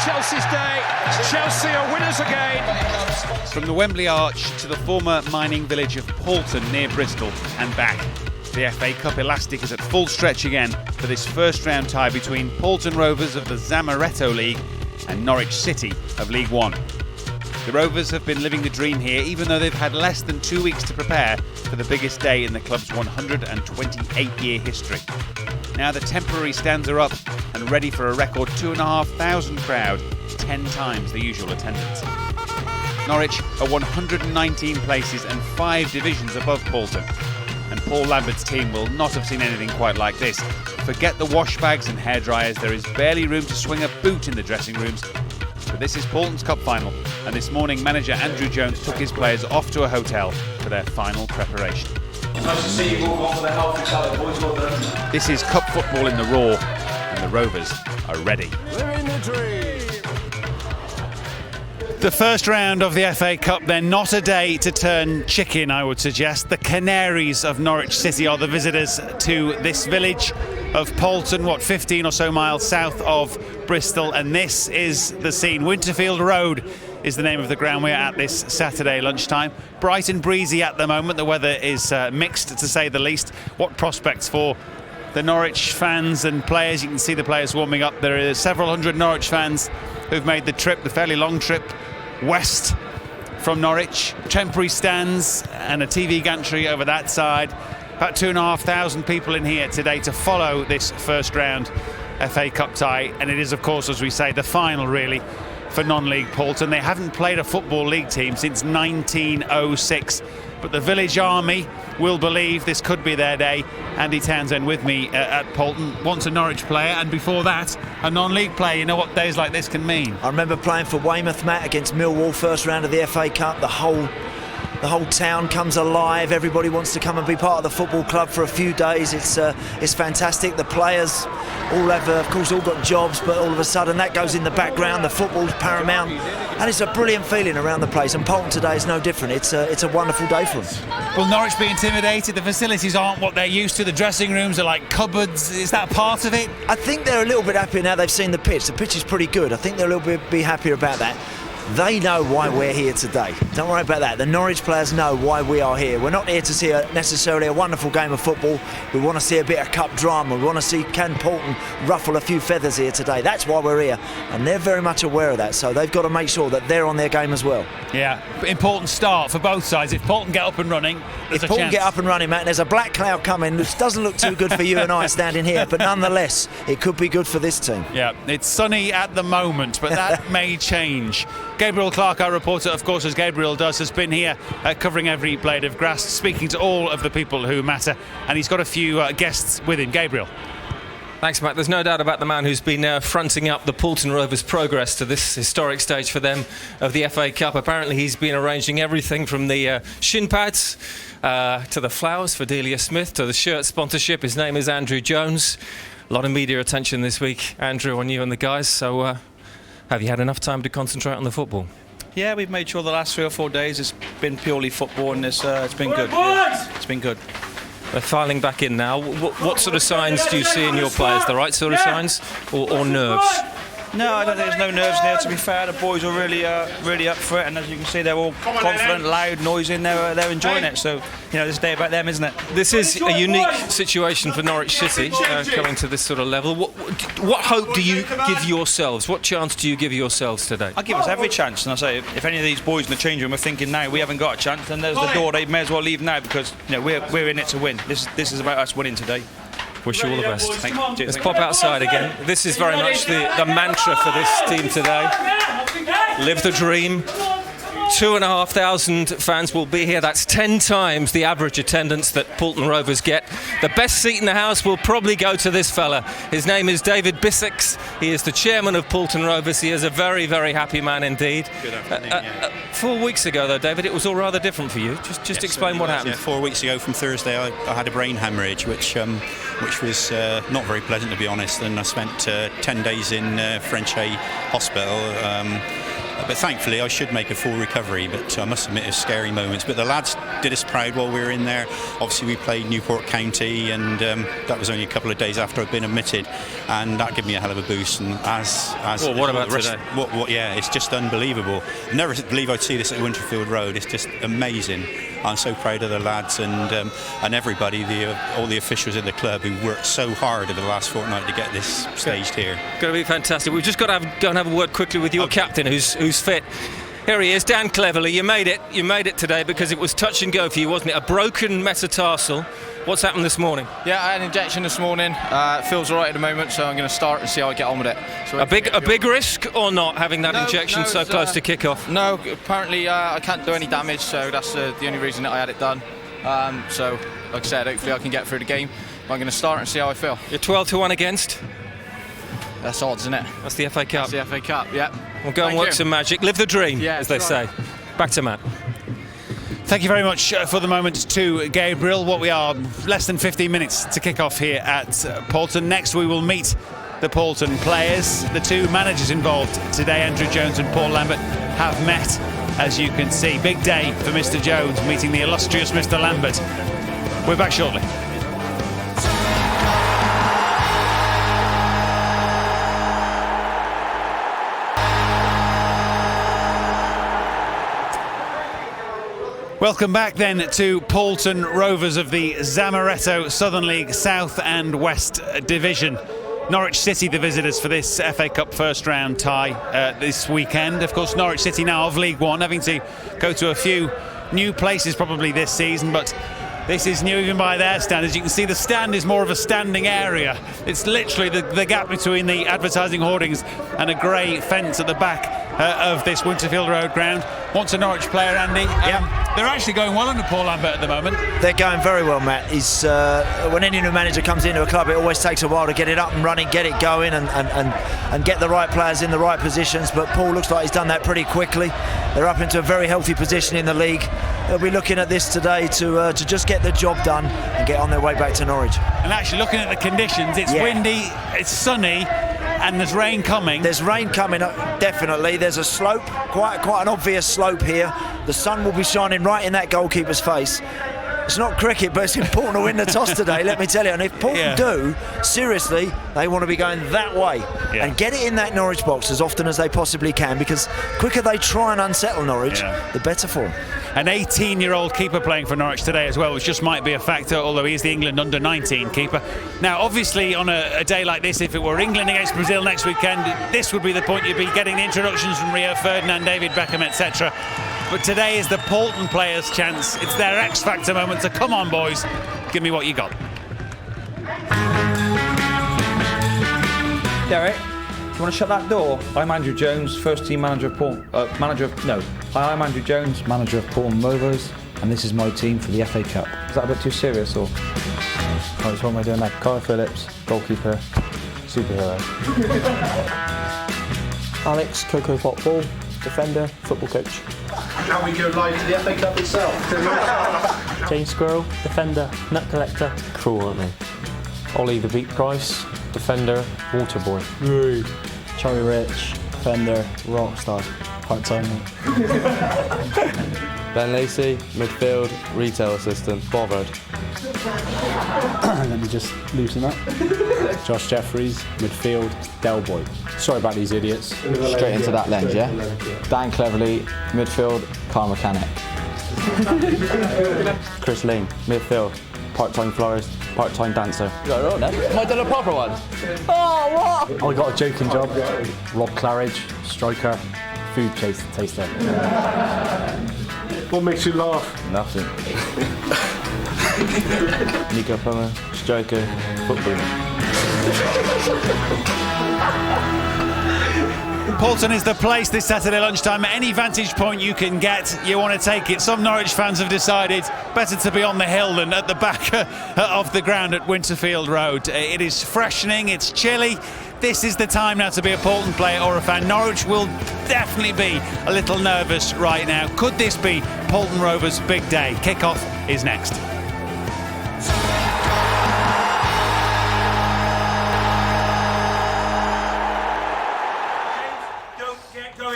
Chelsea's day. Chelsea are winners again. From the Wembley Arch to the former mining village of Paulton near Bristol and back, the FA Cup elastic is at full stretch again for this first round tie between Paulton Rovers of the Zamaretto League and Norwich City of League One. The Rovers have been living the dream here, even though they've had less than 2 weeks to prepare for the biggest day in the club's 128-year history. Now the temporary stands are up and ready for a record 2,500 crowd, 10 times the usual attendance. Norwich are 119 places and 5 divisions above Paulton, and Paul Lambert's team will not have seen anything quite like this. Forget the wash bags and hairdryers, there is barely room to swing a boot in the dressing rooms. But this is Paulton's Cup final, and this morning manager Andrew Jones took his players off to a hotel for their final preparation. Nice to see you all on the healthy side, boys. Well done. This is cup football in the raw, and the Rovers are ready. We're in the dream. The first round of the FA Cup then, not a day to turn chicken, I would suggest. The Canaries of Norwich City are the visitors to this village of Paulton, 15 or so miles south of Bristol, and this is the scene. Winterfield Road is the name of the ground we're at this Saturday lunchtime. Bright and breezy at the moment, the weather is mixed to say the least. What prospects for the Norwich fans and players? You can see the players warming up. There are several hundred Norwich fans who've made the trip, the fairly long trip west from Norwich. Temporary stands and a TV gantry over that side. About 2,500 people in here today to follow this first round FA Cup tie, and it is, of course, as we say, the final really for non-league Paulton. They haven't played a Football League team since 1906, but the village army will believe this could be their day. Andy Townsend with me at Paulton, once a Norwich player, and before that a non-league player. You know what days like this can mean. I remember playing for Weymouth, Matt, against Millwall, first round of the FA Cup. The whole town comes alive. Everybody wants to come and be part of the football club for a few days. It's fantastic. The players all have, of course, all got jobs, but all of a sudden that goes in the background. The football's paramount, and it's a brilliant feeling around the place. And Paulton today is no different. It's a wonderful day for them. Will Norwich be intimidated? The facilities aren't what they're used to. The dressing rooms are like cupboards. Is that part of it? I think they're a little bit happier now they've seen the pitch. The pitch is pretty good. I think they're a little bit be happier about that. They know why we're here today. Don't worry about that. The Norwich players know why we are here. We're not here to see necessarily a wonderful game of football. We want to see a bit of cup drama. We want to see can Paulton ruffle a few feathers here today. That's why we're here, and they're very much aware of that. So they've got to make sure that they're on their game as well. Yeah, important start for both sides. If Paulton get up and running, there's a chance. If Paulton get up and running, Matt, there's a black cloud coming, which doesn't look too good for you and I standing here, but nonetheless, it could be good for this team. Yeah, it's sunny at the moment, but that may change. Gabriel Clark, our reporter, of course, as Gabriel does, has been here covering every blade of grass, speaking to all of the people who matter, and he's got a few guests with him. Gabriel. Thanks, Matt. There's no doubt about the man who's been fronting up the Paulton Rovers' progress to this historic stage for them of the FA Cup. Apparently he's been arranging everything from the shin pads to the flowers for Delia Smith to the shirt sponsorship. His name is Andrew Jones. A lot of media attention this week, Andrew, on you and the guys. So have you had enough time to concentrate on the football? Yeah, we've made sure the last 3 or 4 days it's been purely football, and it's been good. Yeah, it's been good. They're filing back in now. What sort of signs do you see in your players? The right sort of signs or nerves? No, I don't think there's no nerves there, to be fair. The boys are really up for it, and as you can see, they're all confident, loud, noisy, and they're enjoying it. So, this day about them, isn't it? This is a unique situation for Norwich City, coming to this sort of level. What hope do you give yourselves? What chance do you give yourselves today? I give us every chance, and I say, if any of these boys in the change room are thinking now we haven't got a chance, then there's the door. They may as well leave now, because we're in it to win. This is about us winning today. Wish you all the best. Thank you. Let's pop outside again. This is very much the mantra for this team today. Live the dream. 2,500 fans will be here. That's 10 times the average attendance that Paulton Rovers get. The best seat in the house will probably go to this fella. His name is David Bissix. He is the chairman of Paulton Rovers. He is a very, very happy man indeed. Good afternoon, 4 weeks ago, though, David, it was all rather different for you. Just explain what happened. Yeah, 4 weeks ago from Thursday, I had a brain hemorrhage, which was not very pleasant, to be honest. And I spent 10 days in French Hay Hospital. But thankfully, I should make a full recovery. But I must admit, it's scary moments. But the lads did us proud while we were in there. Obviously, we played Newport County, and that was only a couple of days after I'd been admitted, and that gave me a hell of a boost. And well, what about today? Yeah, it's just unbelievable. I never believe I'd see this at Winterfield Road. It's just amazing. I'm so proud of the lads and everybody, all the officials in the club who worked so hard over the last fortnight to get this staged here. Going to be fantastic. We've just got to go and have a word quickly with your captain, who's fit. Here he is, Dan Cleverly. You made it today because it was touch and go for you, wasn't it? A broken metatarsal. What's happened this morning? Yeah, I had an injection this morning. It feels all right at the moment, so I'm going to start and see how I get on with it. So a big risk or not, having that injection so close to kick off? No, apparently I can't do any damage, so that's the only reason that I had it done. So, like I said, hopefully I can get through the game. But I'm going to start and see how I feel. You're 12-1 against? That's odds, isn't it? That's the FA Cup. That's the FA Cup, yeah. We'll go and work some magic. Live the dream, as they say. Back to Matt. Thank you very much for the moment to Gabriel. What we are, less than 15 minutes to kick off here at Paulton. Next we will meet the Paulton players. The two managers involved today, Andrew Jones and Paul Lambert, have met, as you can see. Big day for Mr. Jones, meeting the illustrious Mr. Lambert. We're back shortly. Welcome back then to Paulton Rovers of the Zamaretto Southern League South and West Division. Norwich City the visitors for this FA Cup first round tie this weekend. Of course, Norwich City now of League One, having to go to a few new places probably this season, but this is new even by their standards. You can see the stand is more of a standing area. It's literally the gap between the advertising hoardings and a grey fence at the back of this Winterfield Road ground. Once a Norwich player, Andy. They're actually going well under Paul Lambert at the moment. They're going very well, Matt. When any new manager comes into a club, it always takes a while to get it up and running, get it going and get the right players in the right positions. But Paul looks like he's done that pretty quickly. They're up into a very healthy position in the league. They'll be looking at this today to just get the job done and get on their way back to Norwich. And actually looking at the conditions, it's windy, it's sunny, and there's rain coming. There's rain coming up, definitely. There's a slope, quite an obvious slope here. The sun will be shining right in that goalkeeper's face. It's not cricket, but it's important to win the toss today, let me tell you. And if Paulton do, seriously, they want to be going that way and get it in that Norwich box as often as they possibly can, because the quicker they try and unsettle Norwich, the better for them. An 18-year-old keeper playing for Norwich today as well, which just might be a factor, although he is the England under-19 keeper. Now, obviously, on a day like this, if it were England against Brazil next weekend, this would be the point you'd be getting the introductions from Rio Ferdinand, David Beckham, etc. But today is the Paulton players' chance. It's their X-Factor moment, so come on, boys, give me what you got. Derek, do you want to shut that door? I'm Andrew Jones, first team manager of Paulton. Hi, I'm Andrew Jones, manager of Paulton Rovers, and this is my team for the FA Cup. Is that a bit too serious, or? Right, so what am I doing now? Kyle Phillips, goalkeeper, superhero. Alex, Coco Football, defender, football coach. Can we go live to the FA Cup itself? James Squirrel, defender, nut collector. Cool, aren't they? Ollie the Beat Price, defender, water boy. Charlie Rich, defender, rock star, part-time. Ben Lacey, midfield, retail assistant, bothered. Let me just loosen up. Josh Jeffries, midfield, Del Boy. Sorry about these idiots. Straight into that lens, yeah? Dan Cleverly, midfield, car mechanic. Chris Lean, midfield, part-time florist, part-time dancer. Am I done a proper one? Oh, what? I got a joking job. Rob Claridge, striker, food taster. What makes you laugh? Nothing. Nico Plummer, striker, footballer. Paulton is the place this Saturday lunchtime. At any vantage point you can get, you want to take it. Some Norwich fans have decided better to be on the hill than at the back of the ground at Winterfield Road. It is freshening, it's chilly. This is the time now to be a Paulton player or a fan. Norwich will definitely be a little nervous right now. Could this be Paulton Rovers' big day? Kick-off is next.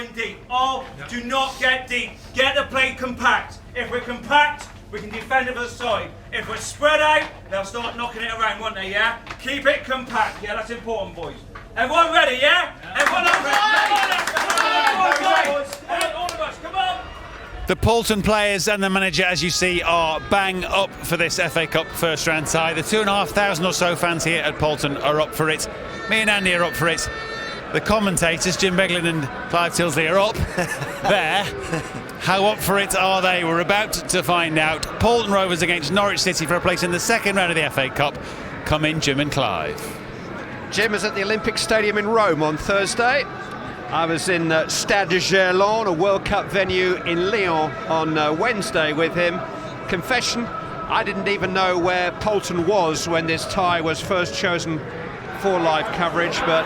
going deep. Oh, do not get deep. Get the play compact. If we're compact, we can defend it for the side. If we're spread out, they'll start knocking it around, won't they, yeah? Keep it compact. Yeah, that's important, boys. Everyone ready, yeah? Everyone ready? All of us, come on! The Paulton players and the manager, as you see, are bang up for this FA Cup first round tie. The 2,500 or so fans here at Paulton are up for it. Me and Andy are up for it. The commentators, Jim Beglin and Clive Tilsley, are up there. How up for it are they? We're about to find out. Paulton Rovers against Norwich City for a place in the second round of the FA Cup. Come in, Jim and Clive. Jim was at the Olympic Stadium in Rome on Thursday. I was in Stade de Gerland, a World Cup venue in Lyon, on Wednesday with him. Confession, I didn't even know where Paulton was when this tie was first chosen for live coverage, but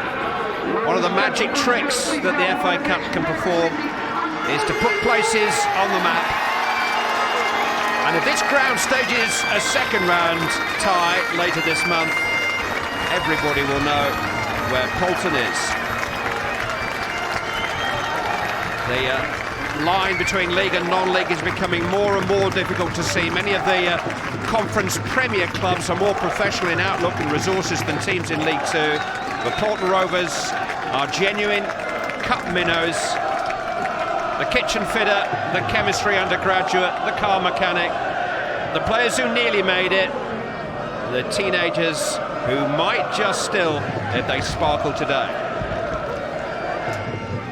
one of the magic tricks that the FA Cup can perform is to put places on the map. And if this ground stages a second round tie later this month, everybody will know where Paulton is. The line between league and non-league is becoming more and more difficult to see. Many of the conference premier clubs are more professional in outlook and resources than teams in League Two. The Paulton Rovers are genuine cup minnows. The kitchen fitter, the chemistry undergraduate, the car mechanic, the players who nearly made it, the teenagers who might just still if they sparkle today.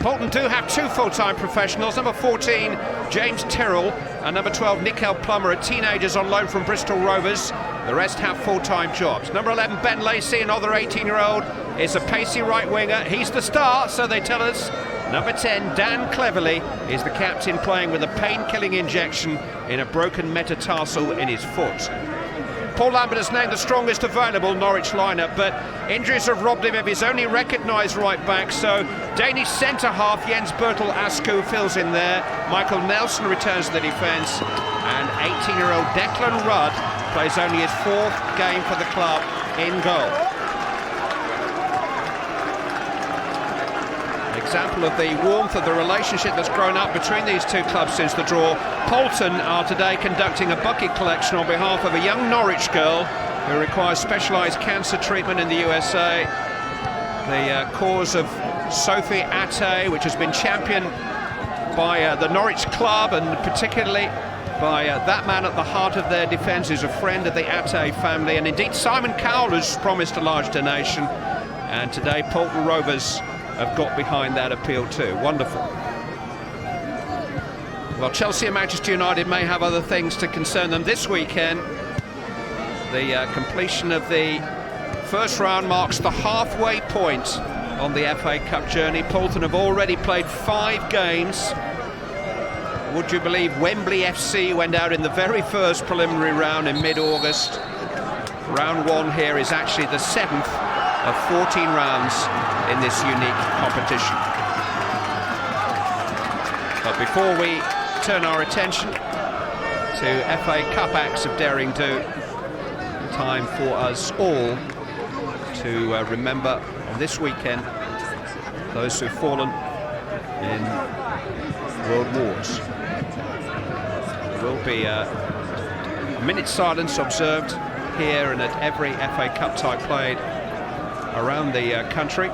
Paulton do have two full-time professionals. Number 14, James Tyrrell, and number 12, Nickel Plummer, are teenagers on loan from Bristol Rovers. The rest have full-time jobs. Number 11, Ben Lacey, another 18-year-old, is a pacey right winger. He's the star, so they tell us. Number 10, Dan Cleverley, is the captain, playing with a pain-killing injection in a broken metatarsal in his foot. Paul Lambert has named the strongest available Norwich lineup, but injuries have robbed him of his only recognised right back, so Danish centre-half Jens Bertel Asku fills in there. Michael Nelson returns to the defence, and 18-year-old Declan Rudd plays only his fourth game for the club in goal. Example of the warmth of the relationship that's grown up between these two clubs since the draw. Paulton are today conducting a bucket collection on behalf of a young Norwich girl who requires specialised cancer treatment in the USA. The cause of Sophie Atte, which has been championed by the Norwich club, and particularly by that man at the heart of their defence, who's a friend of the Atte family, and indeed Simon Cowell has promised a large donation, and today Paulton Rovers have got behind that appeal too. Wonderful. Well, Chelsea and Manchester United may have other things to concern them this weekend. The completion of the first round marks the halfway point on the FA Cup journey. Paulton have already played 5 games. Would you believe Wembley FC went out in the very first preliminary round in mid-August? Round 1 here is actually the 7th of 14 rounds in this unique competition. But before we turn our attention to FA Cup acts of daring do, time for us all to remember on this weekend those who've fallen in world wars. There will be a minute's silence observed here and at every FA Cup tie played around the country.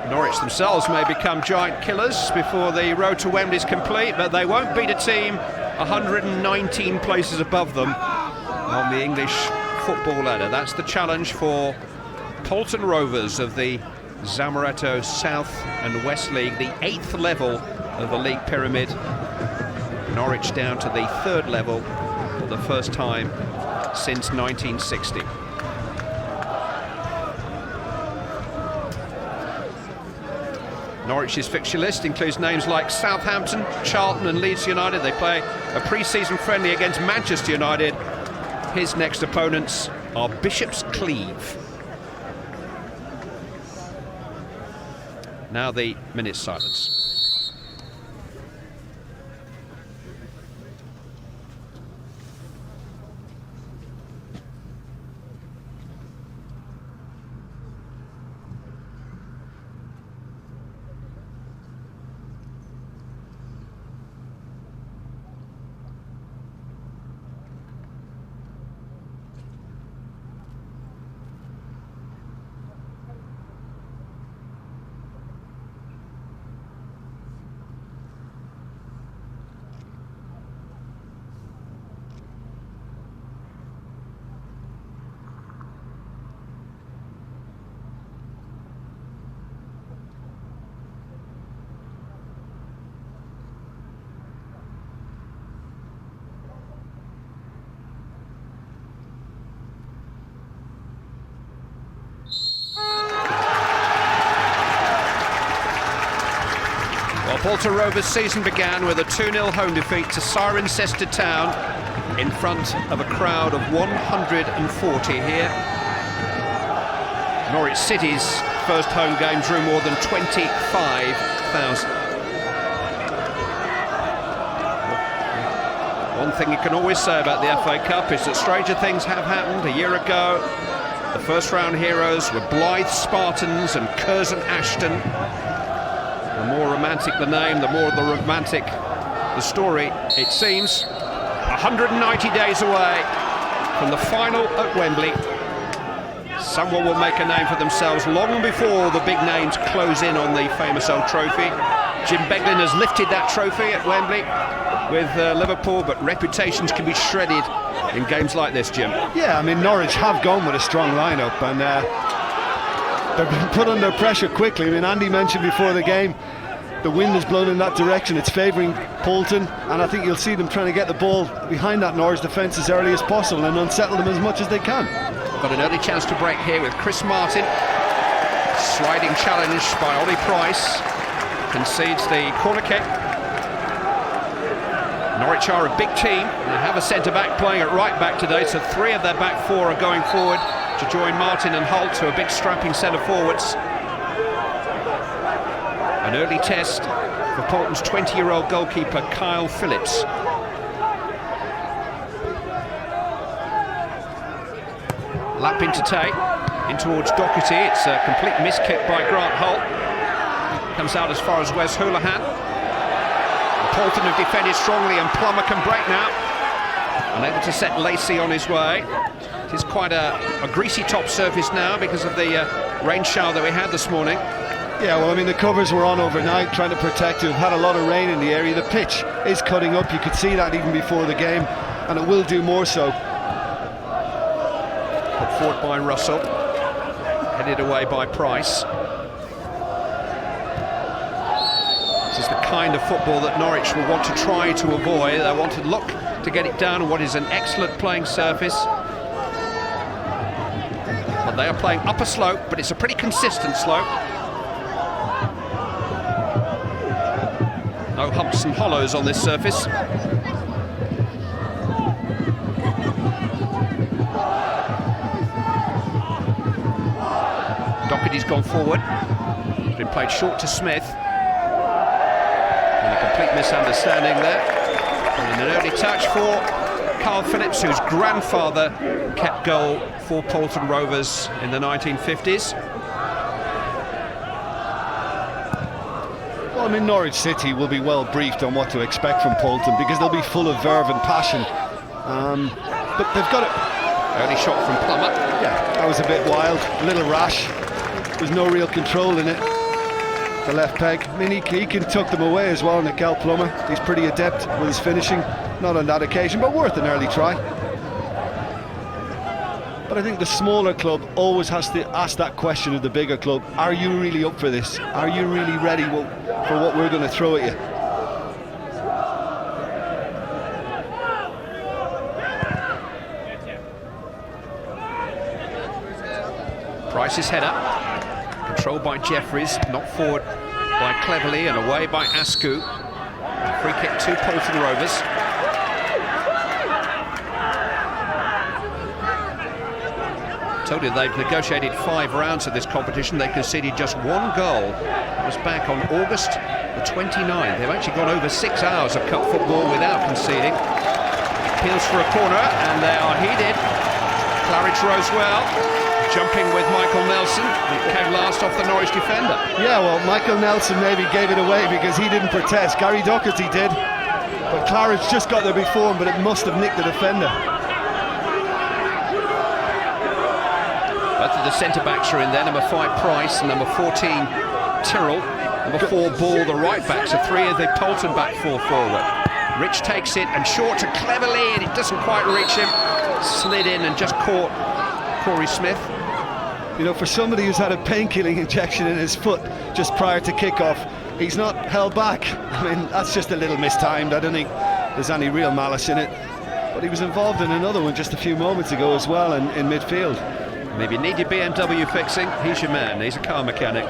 Norwich themselves may become giant killers before the road to Wembley is complete, but they won't beat a team 119 places above them on the English football ladder. That's the challenge for Paulton Rovers of the Zamorato South and West League, the 8th level of the league pyramid. Norwich down to the 3rd level for the first time since 1960. Norwich's fixture list includes names like Southampton, Charlton and Leeds United. They play a pre-season friendly against Manchester United. His next opponents are Bishop's Cleeve. Now the minute's silence. Paulton Rovers season began with a 2-0 home defeat to Cirencester Town in front of a crowd of 140 here. Norwich City's first home game drew more than 25,000. One thing you can always say about the FA Cup is that stranger things have happened. A year ago, the first round heroes were Blythe Spartans and Curzon Ashton. The more romantic the name, the more the romantic the story. It seems 190 days away from the final at Wembley. Someone will make a name for themselves long before the big names close in on the famous old trophy. Jim Beglin has lifted that trophy at Wembley with Liverpool, but reputations can be shredded in games like this, Jim. Yeah, I mean, Norwich have gone with a strong lineup, and they've been put under pressure quickly. I mean, Andy mentioned before the game, the wind is blowing in that direction. It's favouring Paulton, and I think you'll see them trying to get the ball behind that Norwich defence as early as possible and unsettle them as much as they can. Got an early chance to break here with Chris Martin. Sliding challenge by Ollie Price. Concedes the corner kick. Norwich are a big team. They have a centre-back playing at right-back today, so 3 of their back 4 are going forward to join Martin and Holt, who are big strapping centre-forwards. An early test for Paulton's 20-year-old goalkeeper, Kyle Phillips. Lap into Tate, in towards Doherty. It's a complete miskick by Grant Holt. Comes out as far as Wes Houlihan. Paulton have defended strongly, and Plummer can break now. Unable to set Lacey on his way. It is quite a greasy top surface now because of the rain shower that we had this morning. Yeah, well, I mean, the covers were on overnight trying to protect you. We've had a lot of rain in the area. The pitch is cutting up. You could see that even before the game, and it will do more so. Put forward by Russell. Headed away by Price. This is the kind of football that Norwich will want to try to avoid. They want to look to get it down on what is an excellent playing surface. But they are playing up a slope, but it's a pretty consistent slope. No humps and hollows on this surface. Doherty's gone forward. It's been played short to Smith. And a complete misunderstanding there. And an early touch for Carl Phillips, whose grandfather kept goal for Paulton Rovers in the 1950s. Well, I mean, Norwich City will be well briefed on what to expect from Paulton because they'll be full of verve and passion. But they've got it. Early shot from Plummer. Yeah, that was a bit wild, a little rash. There's no real control in it. The left peg. I mean, he can tuck them away as well, Nickel Plummer. He's pretty adept with his finishing. Not on that occasion, but worth an early try. But I think the smaller club always has to ask that question of the bigger club. Are you really up for this? Are you really ready for what we're going to throw at you? Price's header. Controlled by Jeffries, knocked forward by Cleverley and away by Askew. Free kick to Paulton Rovers. Told you they've negotiated 5 rounds of this competition. They conceded just 1 goal. It was back on August the 29th. They've actually gone over 6 hours of cup football without conceding. Appeals for a corner, and they are heeded. Claridge rose well. Jumping with Michael Nelson, who came last off the Norwich defender. Yeah, well, Michael Nelson maybe gave it away because he didn't protest. Gary Doherty did, but Claridge just got there before him, but it must have nicked the defender. Both of the centre-backs are in there, number 5 Price and number 14 Tyrrell. Number 4 Ball, the right-backs, are 3 of the Paulton back 4 forward. Rich takes it, and short to Cleverley, and it doesn't quite reach him. Slid in and just caught Corey Smith. You know, for somebody who's had a painkilling injection in his foot just prior to kick-off, he's not held back. I mean, that's just a little mistimed. I don't think there's any real malice in it. But he was involved in another one just a few moments ago as well in midfield. Maybe you need your BMW fixing, he's your man. He's a car mechanic.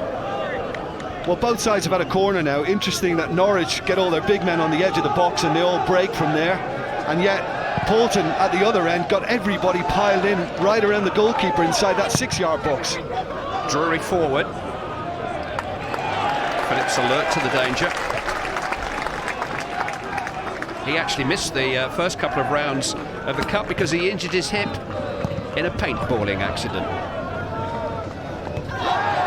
Well, both sides have had a corner now. Interesting that Norwich get all their big men on the edge of the box and they all break from there. And yet Paulton at the other end got everybody piled in right around the goalkeeper inside that 6-yard box. Drury forward. Phillips alert to the danger. He actually missed the first couple of rounds of the cup because he injured his hip in a paintballing accident.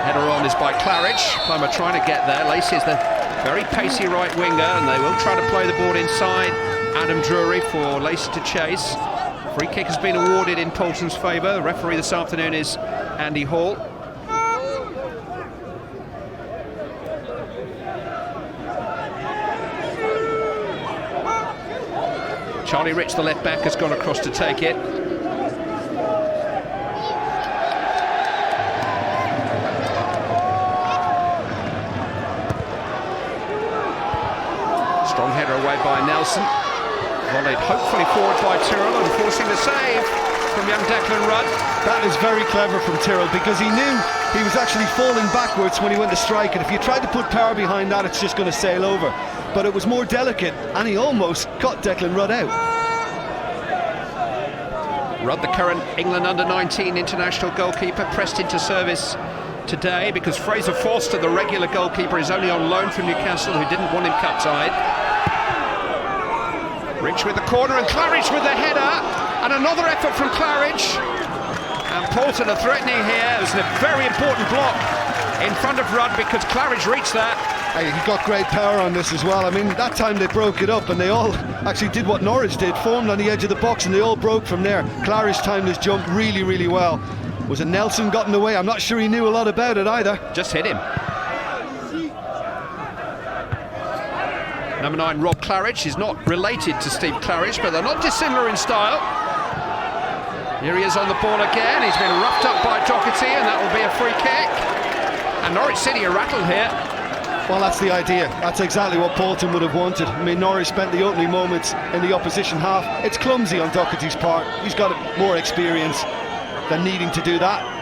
Header on is by Claridge. Plummer trying to get there. Lacey is the very pacey right winger, and they will try to play the ball inside. Adam Drury for Lacey to chase. Free kick has been awarded in Paulton's favour. The referee this afternoon is Andy Hall. Charlie Rich, the left back, has gone across to take it. Strong header away by Nelson. Volleyed hopefully forward by Tyrrell and forcing the save from young Declan Rudd. That is very clever from Tyrrell because he knew he was actually falling backwards when he went to strike, and if you tried to put power behind that, it's just going to sail over. But it was more delicate, and he almost cut Declan Rudd out. Rudd, the current England under-19 international goalkeeper, pressed into service today because Fraser Forster, the regular goalkeeper, is only on loan from Newcastle, who didn't want him cut-tied. Rich with the corner and Claridge with the header, and another effort from Claridge. And Paulton are threatening here. It was a very important block in front of Rudd because Claridge reached that. Hey, he got great power on this as well. I mean, that time they broke it up and they all actually did what Norwich did, formed on the edge of the box, and they all broke from there. Claridge timed his jump really, really well. Was it Nelson got in the way? I'm not sure he knew a lot about it either. Just hit him. Number 9, Rob Claridge. He's not related to Steve Claridge, but they're not dissimilar in style. Here he is on the ball again. He's been roughed up by Doherty, and that will be a free kick. And Norwich City are rattled here. Well, that's the idea. That's exactly what Paulton would have wanted. I mean, Norwich spent the opening moments in the opposition half. It's clumsy on Doherty's part. He's got more experience than needing to do that.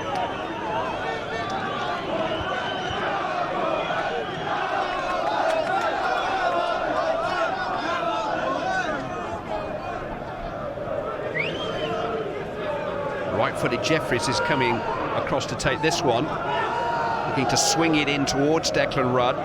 Right-footed Jeffries is coming across to take this one, looking to swing it in towards Declan Rudd.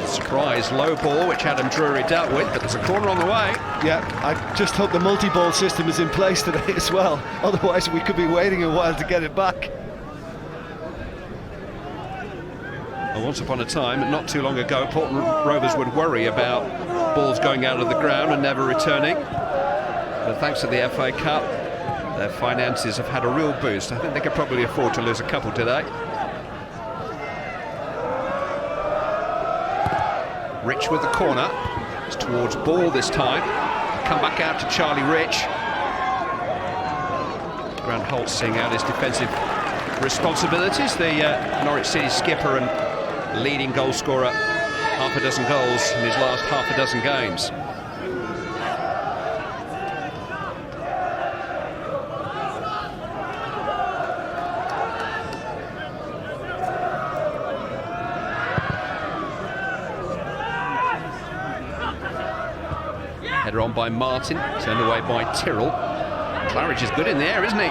Surprise low ball, which Adam Drury dealt with, but there's a corner on the way. Yeah, I just hope the multi-ball system is in place today as well. Otherwise, we could be waiting a while to get it back. Well, once upon a time, not too long ago, Paulton Rovers would worry about balls going out of the ground and never returning. But thanks to the FA Cup, their finances have had a real boost. I think they could probably afford to lose a couple today. Rich with the corner. It's towards ball this time. Come back out to Charlie Rich. Grant Holt seeing out his defensive responsibilities. The Norwich City skipper and leading goal scorer, half a dozen goals in his last half a dozen games. Header on by Martin, turned away by Tyrrell. Claridge is good in there, isn't he?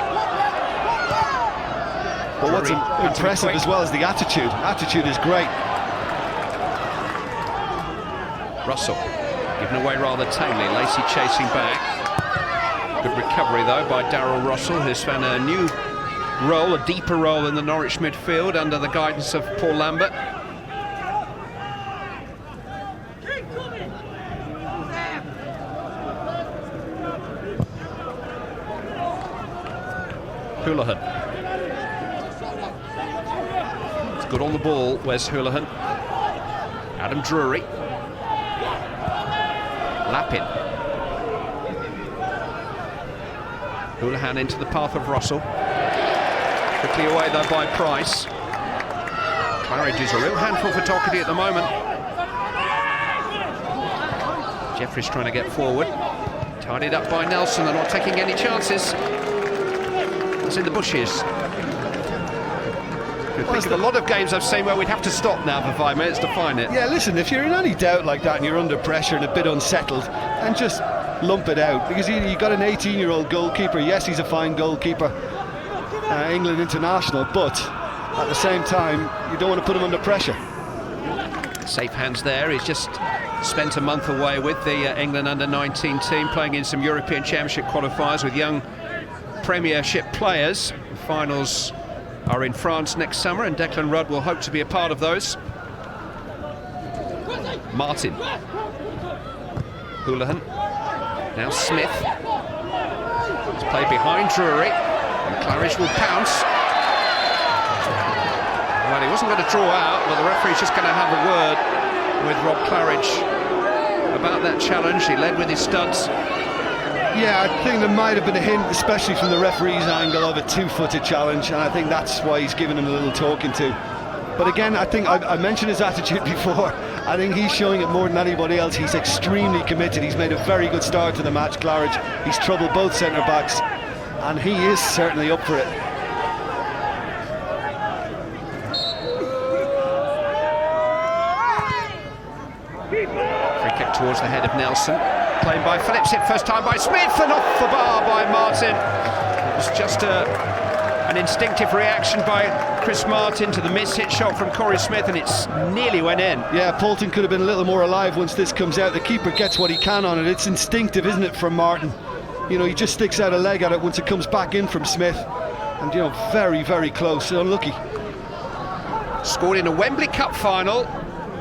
But what's impressive as well is the attitude. Attitude is great. Russell given away rather tamely. Lacey chasing back. Good recovery though by Darryl Russell, who's found a new role, a deeper role in the Norwich midfield under the guidance of Paul Lambert. Houlihan. It's good on the ball, Wes Houlihan. Adam Drury. Lappin. Houlihan into the path of Russell. Quickly away though by Price. Claridge is a real handful for Doherty at the moment. Jeffries trying to get forward. Tidied up by Nelson. They're not taking any chances. It's in the bushes. Could think of a lot of games I've seen where we'd have to stop now for 5 minutes to find it. Yeah, listen, if you're in any doubt like that and you're under pressure and a bit unsettled, and just lump it out, because you got an 18-year-old goalkeeper. Yes, he's a fine goalkeeper, England international, but at the same time, you don't want to put him under pressure. Safe hands there. He's just spent a month away with the England under-19 team, playing in some European Championship qualifiers with young Premiership players. The finals are in France next summer, and Declan Rudd will hope to be a part of those. Martin. Houlihan. Now Smith. It's played behind Drury, and Claridge will pounce. Well, he wasn't going to draw out, but the referee's just going to have a word with Rob Claridge about that challenge. He led with his studs. Yeah, I think there might have been a hint, especially from the referee's angle, of a two-footed challenge, and I think that's why he's given him a little talking to. But again, I think I mentioned his attitude before. I think he's showing it more than anybody else. He's extremely committed. He's made a very good start to the match, Claridge. He's troubled both centre-backs, and he is certainly up for it. Free kick towards the head of Nelson. Played by Phillips, hit first time by Smith, and off the bar by Martin. It was just an instinctive reaction by Chris Martin to the miss-hit shot from Corey Smith, and it's nearly went in. Yeah, Paulton could have been a little more alive once this comes out. The keeper gets what he can on it. It's instinctive, isn't it, from Martin? You know, he just sticks out a leg at it once it comes back in from Smith. And, you know, very, very close. Unlucky. Scored in a Wembley Cup final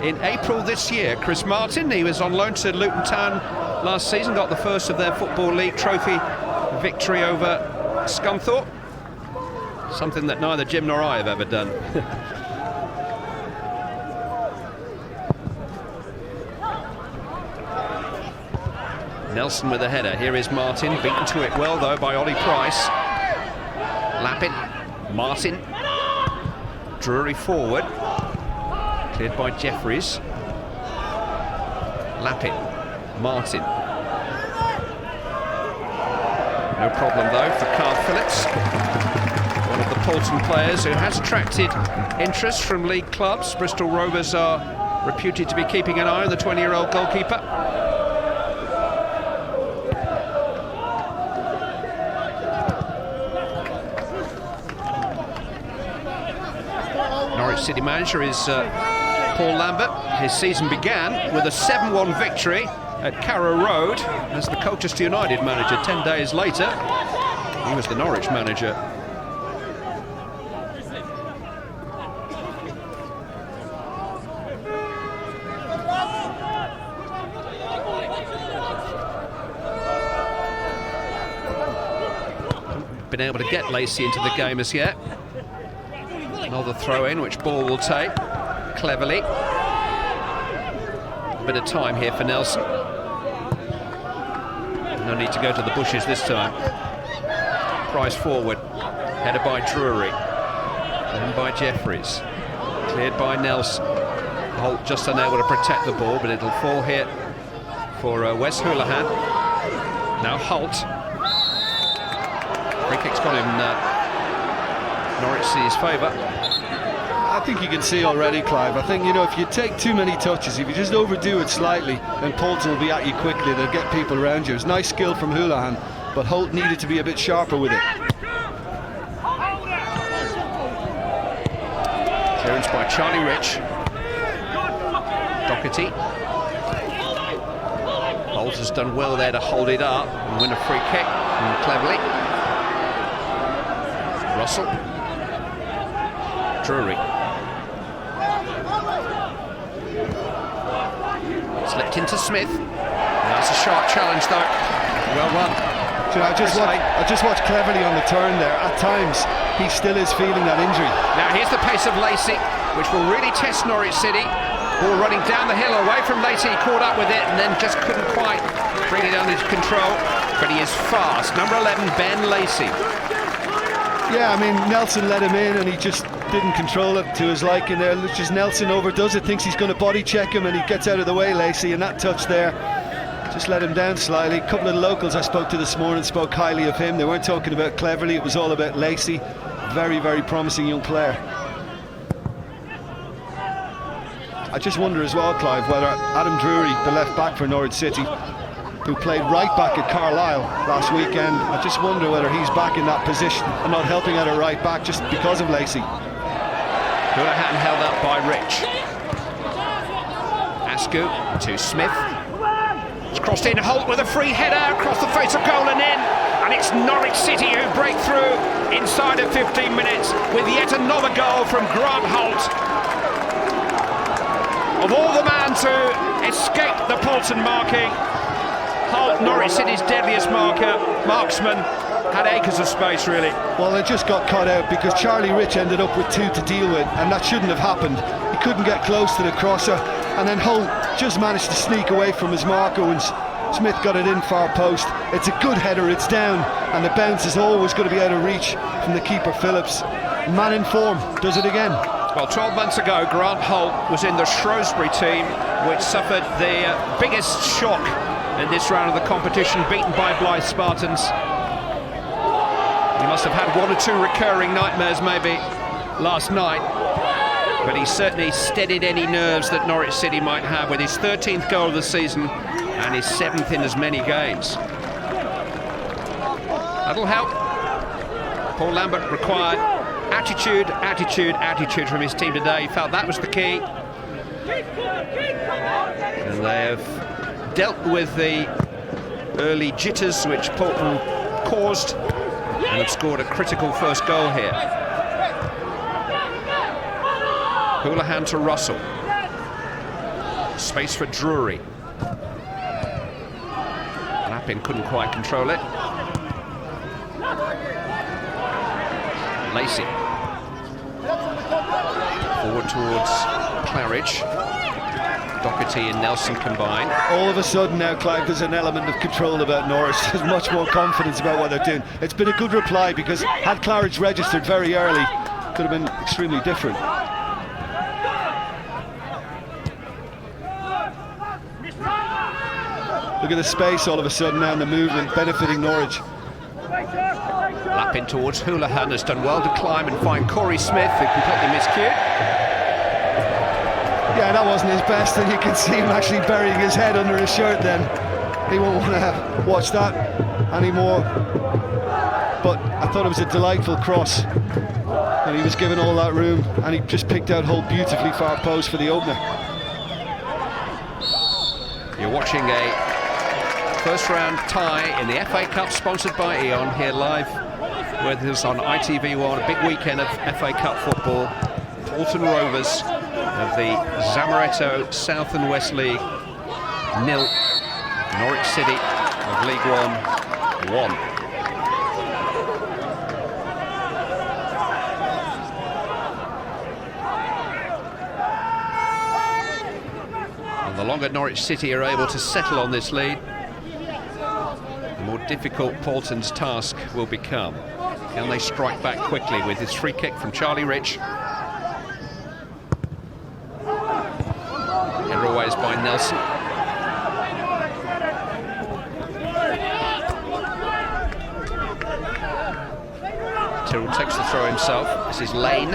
in April this year. Chris Martin, he was on loan to Luton Town last season, got the first of their Football League trophy victory over Scunthorpe. Something that neither Jim nor I have ever done. Nelson with a header. Here is Martin, beaten to it well though by Ollie Price. Lappin, Martin, Drury forward, cleared by Jeffries. Lappin, Martin. No problem though for Carl Phillips, one of the Paulton players who has attracted interest from league clubs. Bristol Rovers are reputed to be keeping an eye on the 20-year-old goalkeeper. Norwich City manager is Paul Lambert. His season began with a 7-1 victory at Carrow Road as the Colchester United manager. 10 days later, he was the Norwich manager. Been able to get Lacey into the game as yet. Another throw-in, which Ball will take cleverly. A bit of time here for Nelson. No need to go to the bushes this time. Price forward, headed by Drury, then by Jeffries, cleared by Nelson. Holt just unable to protect the ball, but it'll fall here for Wes Houlihan. Now Holt. Free kick's gone in Norwich City's favour. I think you can see already, Clive. I think, you know, if you take too many touches, if you just overdo it slightly, then Paulton will be at you quickly. They'll get people around you. It's nice skill from Houlihan, but Holt needed to be a bit sharper with it. Clearance by Charlie Rich. Doherty. Holt has done well there to hold it up and win a free kick cleverly. Russell. Drury. Slipped into Smith. That's a sharp challenge though. Well run. So I just watched cleverly on the turn there. At times, he still is feeling that injury. Now here's the pace of Lacey, which will really test Norwich City. Ball running down the hill away from Lacey. He caught up with it and then just couldn't quite bring it under control. But he is fast. Number 11, Ben Lacey. Yeah, I mean, Nelson let him in and he just didn't control it to his liking there. Just Nelson overdoes it, thinks he's going to body check him, and he gets out of the way, Lacey, and that touch there. just let him down slightly. A couple of the locals I spoke to this morning spoke highly of him. They weren't talking about Cleverly, it was all about Lacey. Very, very promising young player. I just wonder as well, Clive, whether Adam Drury, the left back for Norwich City, who played right back at Carlisle last weekend, I just wonder whether he's back in that position and not helping out at right back just because of Lacey. Houlihan held up by Rich. Askew to Smith. It's crossed in, Holt with a free header across the face of goal and in. And it's Norwich City who break through inside of 15 minutes with yet another goal from Grant Holt. Of all the man to escape the Paulton marking, Holt, Norwich City's deadliest marksman, had acres of space really. Well, they just got caught out because Charlie Rich ended up with 2 to deal with, and that shouldn't have happened. He couldn't get close to the crosser, and then Holt just managed to sneak away from his marker when Smith got it in far post. It's a good header, it's down, and the bounce is always going to be out of reach from the keeper Phillips. Man in form, does it again. Well, 12 months ago, Grant Holt was in the Shrewsbury team, which suffered the biggest shock in this round of the competition, beaten by Blythe Spartans. He must have had 1 or 2 recurring nightmares maybe last night, but he certainly steadied any nerves that Norwich City might have with his 13th goal of the season and his 7th in as many games. That'll help. Paul Lambert required attitude from his team today. He felt that was the key. And they have dealt with the early jitters which Paulton caused and have scored a critical first goal here. Houlihan to Russell. Space for Drury. Lappin couldn't quite control it. Lacey. Forward towards Claridge. Doherty and Nelson combined. All of a sudden now, Clive, there's an element of control about Norwich. There's much more confidence about what they're doing. It's been a good reply because had Claridge registered very early, could have been extremely different. Look at the space all of a sudden now and the movement benefiting Norwich. Lappin towards Houlihan, has done well to climb and find Corey Smith, who completely miscued. Yeah, that wasn't his best, and you can see him actually burying his head under his shirt then. He won't want to watch that anymore. But I thought it was a delightful cross. And he was given all that room, and he just picked out Holt beautifully far post for the opener. You're watching a first round tie in the FA Cup, sponsored by Eon, here live with us on ITV1. A big weekend of FA Cup football. Paulton Rovers of the Zamaretto South and West League 0, Norwich City of League One 1. And the longer Norwich City are able to settle on this lead, the more difficult Paulton's task will become. Can they strike back quickly with his free kick from Charlie Rich? Header away is by Nelson. Tyrrell takes the throw himself. This is Lane.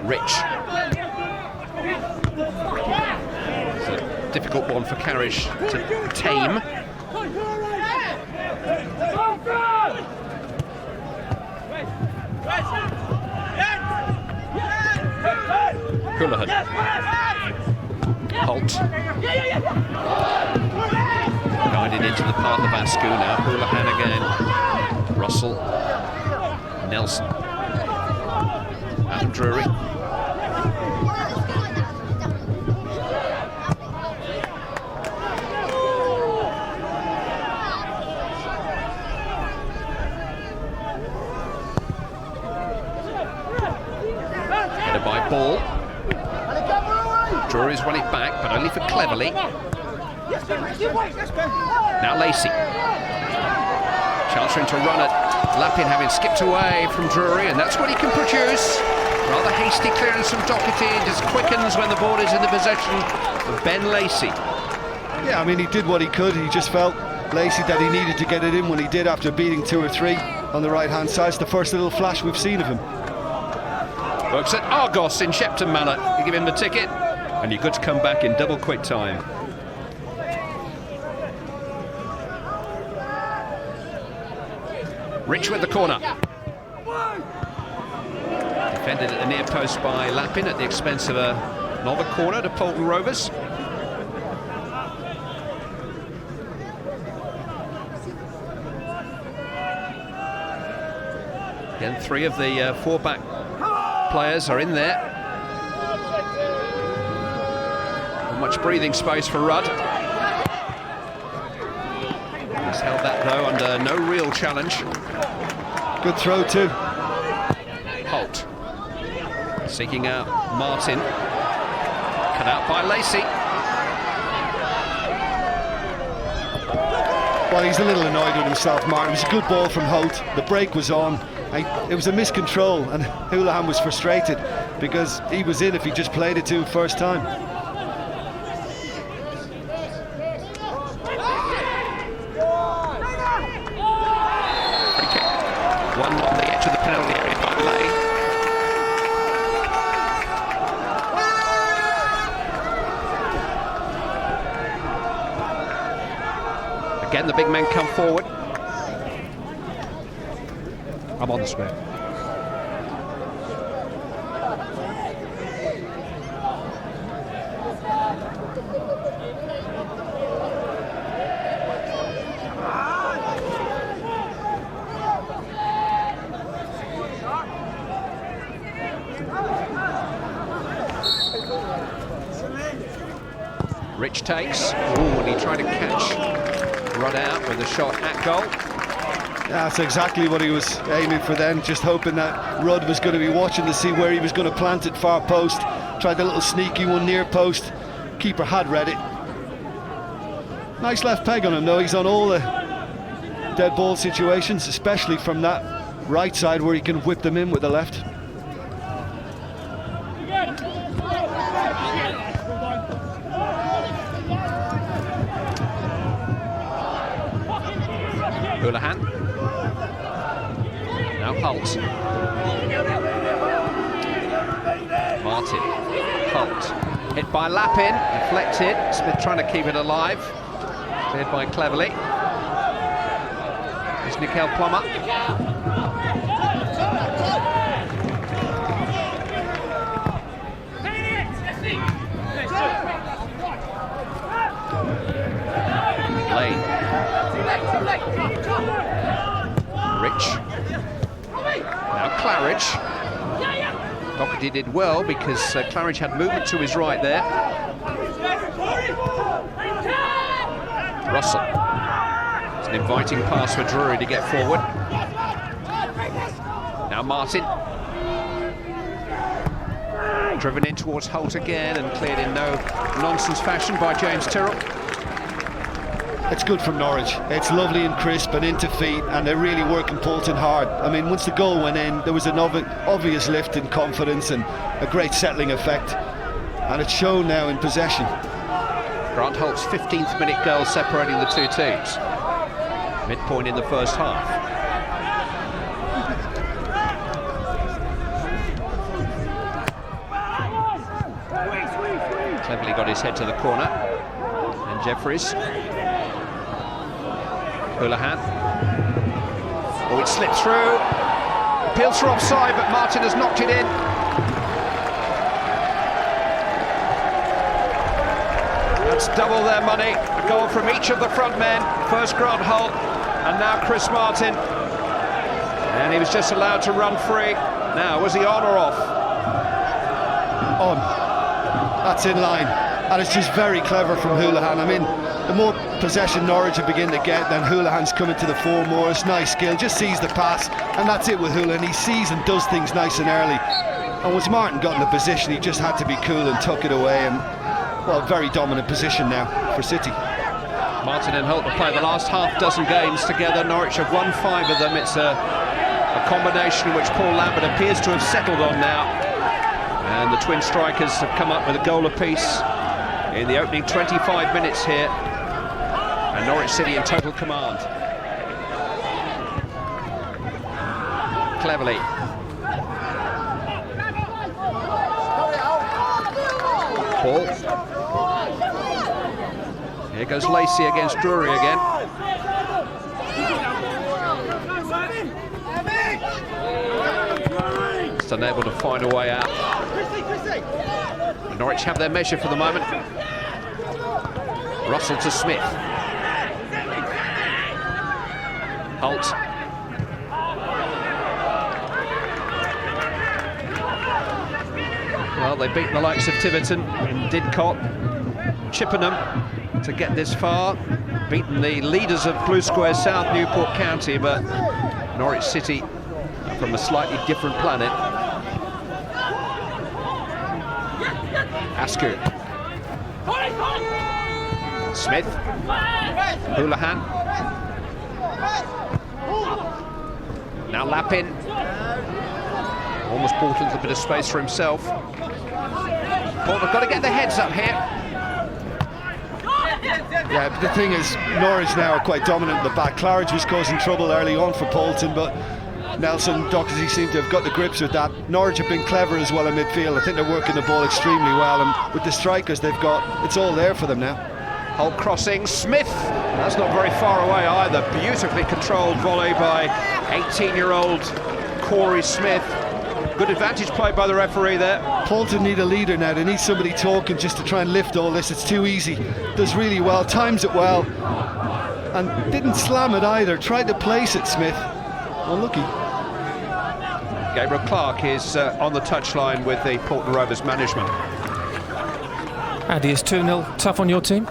Rich. It's a difficult one for Carriage to tame. Houlihan. Holt. Guided into the path of Askew now. Houlihan again. Russell. Nelson. Adam Drury. Headed by Ball. Drury's won it back, but only for Cleverly. Now Lacey. Chancellor to run it. Lappin having skipped away from Drury, and that's what he can produce. Rather hasty clearance from Doherty, just quickens when the ball is in the possession of Ben Lacey. Yeah, I mean, he did what he could. He just felt, Lacey, that he needed to get it in when he did after beating 2 or 3 on the right-hand side. It's the first little flash we've seen of him. Works at Argos in Shepton Mallet. You give him the ticket, and you're good to come back in double quick time. Rich with the corner. Defended at the near post by Lappin at the expense of another corner to Paulton Rovers. Again, 3 of the 4 back players are in there. Not much breathing space for Rudd. He's held that though under no real challenge. Good throw too. Holt seeking out Martin. Cut out by Lacey. Well, he's a little annoyed with himself, Martin. It was a good ball from Holt. The break was on. It was a miscontrol, and Houlihan was frustrated because he was in if he just played it to him first time. Free kick. 1 on the edge of the penalty area by Lane. Again, the big men come forward. I'm on the square. Rich takes. And he tried to catch Rudd out with a shot at goal. Yeah, that's exactly what he was aiming for then, just hoping that Rudd was going to be watching to see where he was going to plant it far post. Tried a little sneaky one near post. Keeper had read it. Nice left peg on him though. He's on all the dead ball situations, especially from that right side where he can whip them in with the left. Houlihan. Now Holt. Martin. Holt. Hit by Lappin. Deflected. Smith trying to keep it alive. Cleared by Cleverly. Here's Nickel Plummer. Lane. Rich. Now Claridge. Doherty did well because Claridge had movement to his right there. Russell. It's an inviting pass for Drury to get forward. Now Martin. Driven in towards Holt again and cleared in no nonsense fashion by James Tyrrell. It's good from Norwich. It's lovely and crisp and into feet, and they're really working Paulton hard. I mean, once the goal went in, there was an obvious lift in confidence and a great settling effect, and it's shown now in possession. Grant Holt's 15th minute goal separating the two teams. Midpoint in the first half. Cleverly got his head to the corner, and Jeffries. Houlihan. Oh, it slipped through. Appeals for offside, but Martin has knocked it in. That's double their money. A goal from each of the front men. First Grant Holt, and now Chris Martin. And he was just allowed to run free. Now, was he on or off? On. That's in line. And it's just very clever from Houlihan. I mean, the more possession Norwich have begin to get, then Houlihan's coming to the fore more. It's nice skill, just sees the pass, and that's it with Houlihan. He sees and does things nice and early. And once Martin got in the position, he just had to be cool and tuck it away. And, well, very dominant position now for City. Martin and Holt have played the last half dozen games together. Norwich have won 5 of them. It's a combination which Paul Lambert appears to have settled on now. And the twin strikers have come up with a goal apiece in the opening 25 minutes here. And Norwich City in total command. Cleverly. Ball. Here goes Lacey against Drury again. Just unable to find a way out. Norwich have their measure for the moment. Russell to Smith. Holt. Well, they beat the likes of Tiverton and Didcot, Chippenham to get this far. Beaten the leaders of Blue Square South, Newport County, but Norwich City from a slightly different planet. Askew. Smith. Houlihan. Now Lapin. Almost brought into a bit of space for himself. Paul, they've got to get their heads up here. Yeah, but the thing is, Norwich now are quite dominant in the back. Claridge was causing trouble early on for Paulton, but Nelson, Doherty seem to have got the grips with that. Norwich have been clever as well in midfield. I think they're working the ball extremely well, and with the strikers they've got, it's all there for them now. Holt crossing, Smith. That's not very far away either. Beautifully controlled volley by 18-year-old Corey Smith. Good advantage played by the referee there. Paulton need a leader now. They need somebody talking just to try and lift all this. It's too easy. Does really well, times it well, and didn't slam it either. Tried to place it, Smith. Unlucky. Gabriel Clark is on the touchline with the Paulton Rovers management. Andy, is 2-0 tough on your team?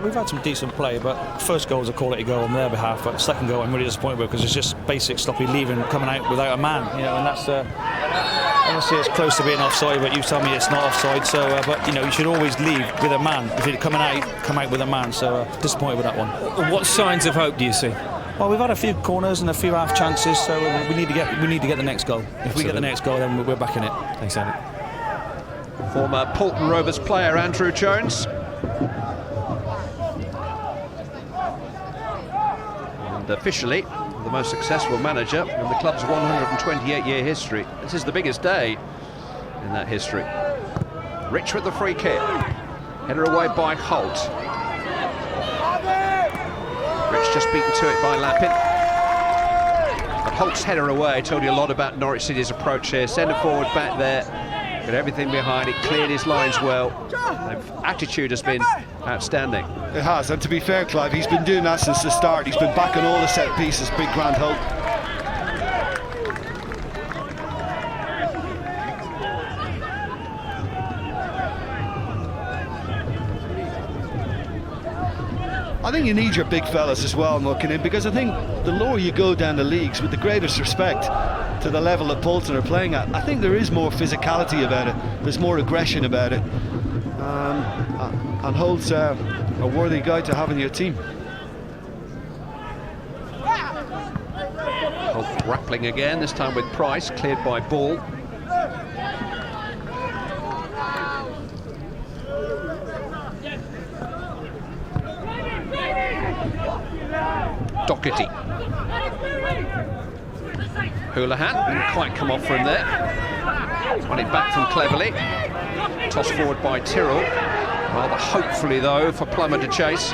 We've had some decent play, but first goal was a quality goal on their behalf, but second goal I'm really disappointed with because it's just basic sloppy leaving, coming out without a man, you know, and that's obviously it's close to being offside, but you tell me it's not offside, so but you know, you should always leave with a man. If you're coming out, come out with a man, so disappointed with that one. What signs of hope do you see? Well, we've had a few corners and a few half chances, so we need to get the next goal. If we get the next goal, then we're back in it. Thanks, Andy. Former Paulton Rovers player Andrew Jones. And officially the most successful manager in the club's 128-year history. This is the biggest day in that history. Rich with the free kick. Header away by Holt. Rich just beaten to it by Lapin. But Holt's header away told you a lot about Norwich City's approach here. Centre forward back there, got everything behind it, cleared his lines well. The attitude has been outstanding. It has, and to be fair, Clive, he's been doing that since the start. He's been back on all the set pieces. Big grand hope. I think you need your big fellas as well looking in, because I think the lower you go down the leagues, with the greatest respect to the level that Paulton are playing at, I think there is more physicality about it, there's more aggression about it, and Holt's a worthy guy to have in your team. Holt grappling again, this time with Price, cleared by Ball. Doherty. Houlihan didn't quite come off from there. Won it back from Cleverly. Tossed forward by Tyrrell. Rather hopefully though for Plummer to chase.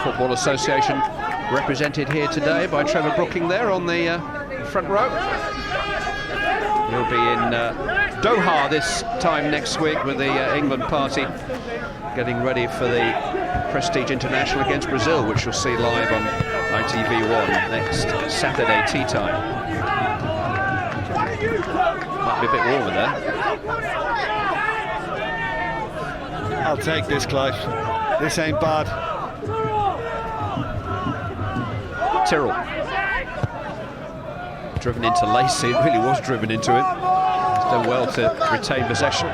Football Association represented here today by Trevor Brooking there on the front row. He'll be in Doha this time next week with the England party, getting ready for the Prestige International against Brazil, which you'll see live on ITV1 next Saturday tea time. Might be a bit warmer there. I'll take this, Clive. This ain't bad. Tyrrell. Driven into Lacey, it really was driven into him. He's done well to retain possession.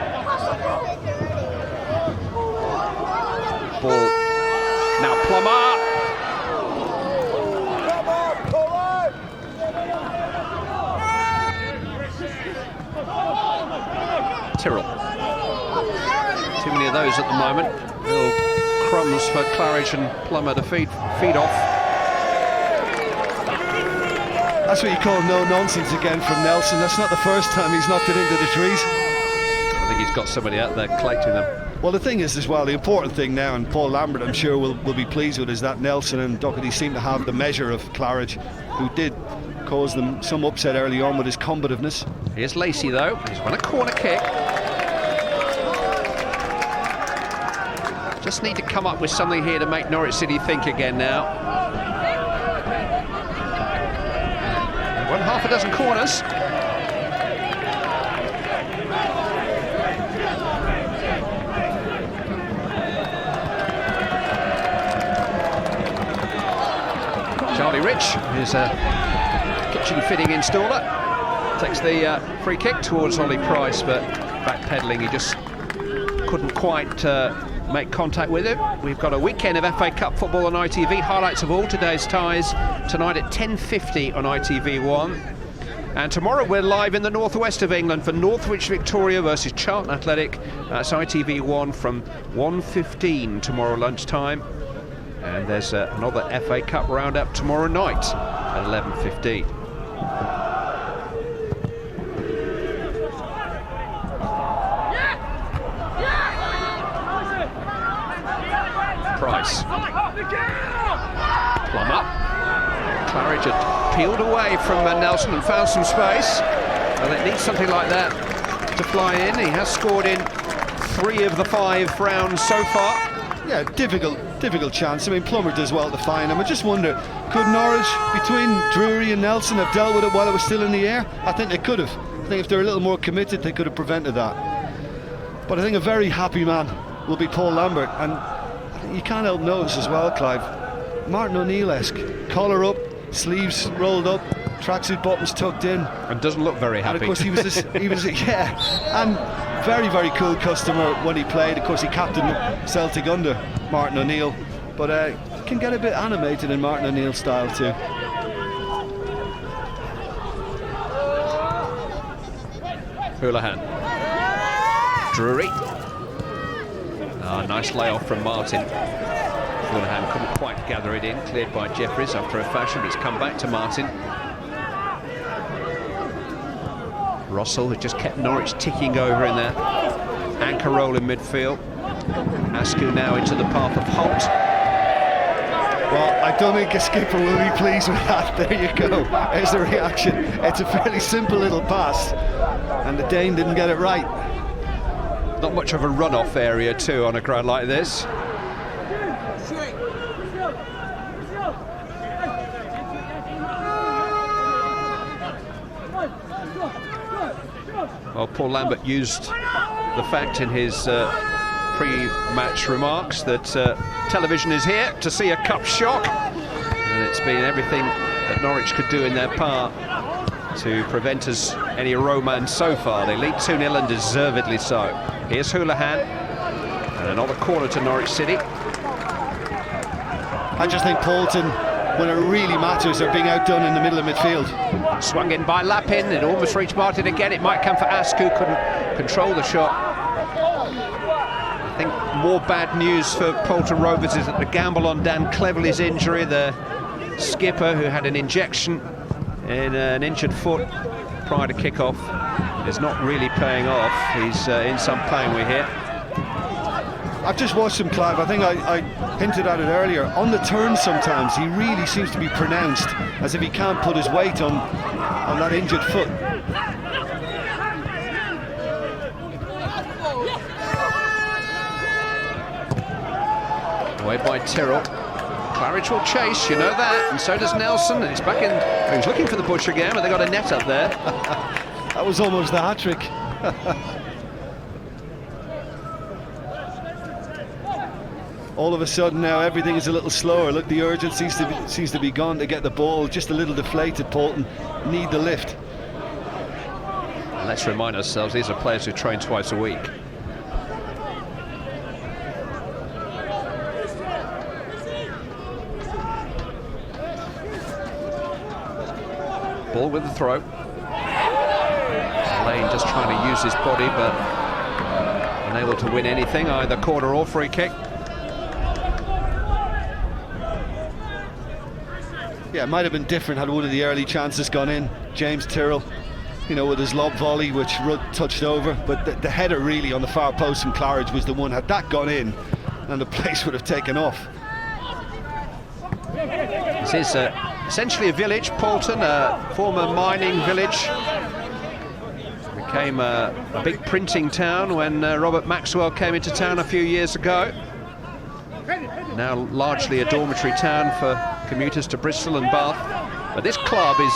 Tyrrell. Too many of those at the moment. Little crumbs for Claridge and Plummer to feed off. That's what you call no nonsense again from Nelson. That's not the first time he's knocked it into the trees. I think he's got somebody out there collecting them. Well, the thing is as well, the important thing now, and Paul Lambert I'm sure will be pleased with, is that Nelson and Doherty seem to have the measure of Claridge, who did cause them some upset early on with his combativeness. Here's Lacey though, he's won a corner kick. Just need to come up with something here to make Norwich City think again now. Won half a dozen corners. Charlie Rich is a kitchen fitting installer. Takes the free kick towards Ollie Price, but backpedaling, he just couldn't quite make contact with it. We've got a weekend of FA Cup football on ITV. Highlights of all today's ties tonight at 10:50 on ITV1. And tomorrow we're live in the northwest of England for Norwich Victoria versus Charlton Athletic. That's ITV1 from 1:15 tomorrow lunchtime. And there's another FA Cup roundup tomorrow night at 11:15. Price. Plummer. Claridge had peeled away from Nelson and found some space. And it needs something like that to fly in. He has scored in 3 of the 5 rounds so far. Yeah, difficult chance. I mean, Plummer does well to find him. I just wonder, could Norwich, between Drury and Nelson, have dealt with it while it was still in the air? I think they could have. I think if they're a little more committed, they could have prevented that. But I think a very happy man will be Paul Lambert. And you can't help notice as well, Clive, Martin O'Neill-esque. Collar up, sleeves rolled up, tracksuit buttons tucked in. And doesn't look very happy. And of course he was yeah. And very, very cool customer when he played. Of course, he captained Celtic under Martin O'Neill, but can get a bit animated in Martin O'Neill style too. Houlihan. Drury. Nice layoff from Martin. Houlihan couldn't quite gather it in, cleared by Jeffries after a fashion, but it's come back to Martin. Russell, who just kept Norwich ticking over in their anchor role in midfield. Askew now into the path of Holt. Well, I don't think a skipper will be pleased with that. There you go. There's the reaction. It's a fairly simple little pass, and the Dane didn't get it right. Not much of a run-off area too on a ground like this. Well, Paul Lambert used the fact in his pre-match remarks that television is here to see a cup shock, and it's been everything that Norwich could do in their part to prevent us any romance so far. They lead 2-0 and deservedly so. Here's Houlihan, and another corner to Norwich City. I just think Paulton, when it really matters, are being outdone in the middle of midfield. Swung in by Lapin, it almost reached Martin again. It might come for Askew, couldn't control the shot. I think more bad news for Paulton Rovers is that the gamble on Dan Cleverley's injury, the skipper who had an injection in an injured foot prior to kick-off, is not really paying off. He's in some pain, we hear. I've just watched him, Clive. I think I hinted at it earlier. On the turn sometimes, he really seems to be pronounced, as if he can't put his weight on that injured foot. Away by Tyrrell. Claridge will chase, you know that, and so does Nelson. And it's back in. He's looking for the butcher again, but they got a net up there. That was almost the hat-trick. All of a sudden now everything is a little slower. Look, the urgency seems to be gone to get the ball. Just a little deflated. Paulton need the lift. And let's remind ourselves, these are players who train twice a week. Ball with the throw. Lane just trying to use his body, but unable to win anything, either corner or free kick. Yeah, it might have been different had one of the early chances gone in. James Tyrrell, you know, with his lob volley, which Rudd touched over, but the header really on the far post from Claridge was the one. Had that gone in, and the place would have taken off. This is essentially a village, Paulton, a former mining village. Became a big printing town when Robert Maxwell came into town a few years ago. Now largely a dormitory town for commuters to Bristol and Bath. But this club is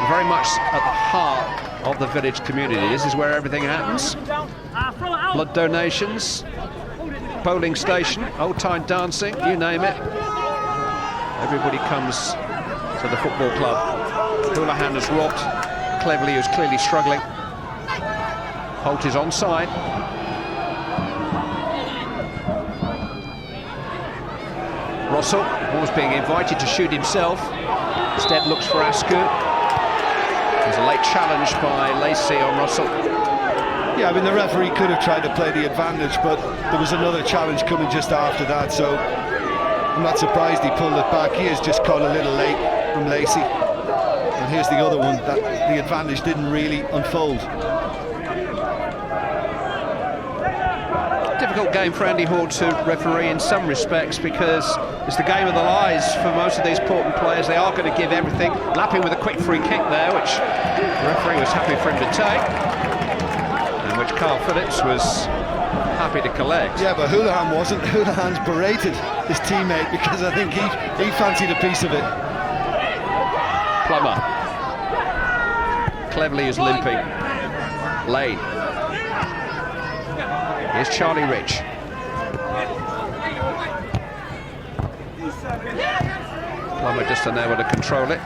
very much at the heart of the village community. This is where everything happens. Blood donations, polling station, old-time dancing, you name it. Everybody comes to the football club. Houlihan has robbed Cleverley, who's clearly struggling. Holt is onside. Russell was being invited to shoot himself. Instead looks for Askew. There's a late challenge by Lacey on Russell. Yeah, I mean, the referee could have tried to play the advantage, but there was another challenge coming just after that, so I'm not surprised he pulled it back. He is just caught a little late from Lacey. And here's the other one, that the advantage didn't really unfold. Difficult game for Andy Hall to referee in some respects, because it's the game of the lives for most of these Paulton players. They are going to give everything. Lapping with a quick free kick there, which the referee was happy for him to take, and which Carl Phillips was happy to collect. Yeah, but Houlihan wasn't. Houlihan's berated his teammate because I think he fancied a piece of it. Plummer. Cleverley is limping. Lane. Here's Charlie Rich. Plummer just unable to control it.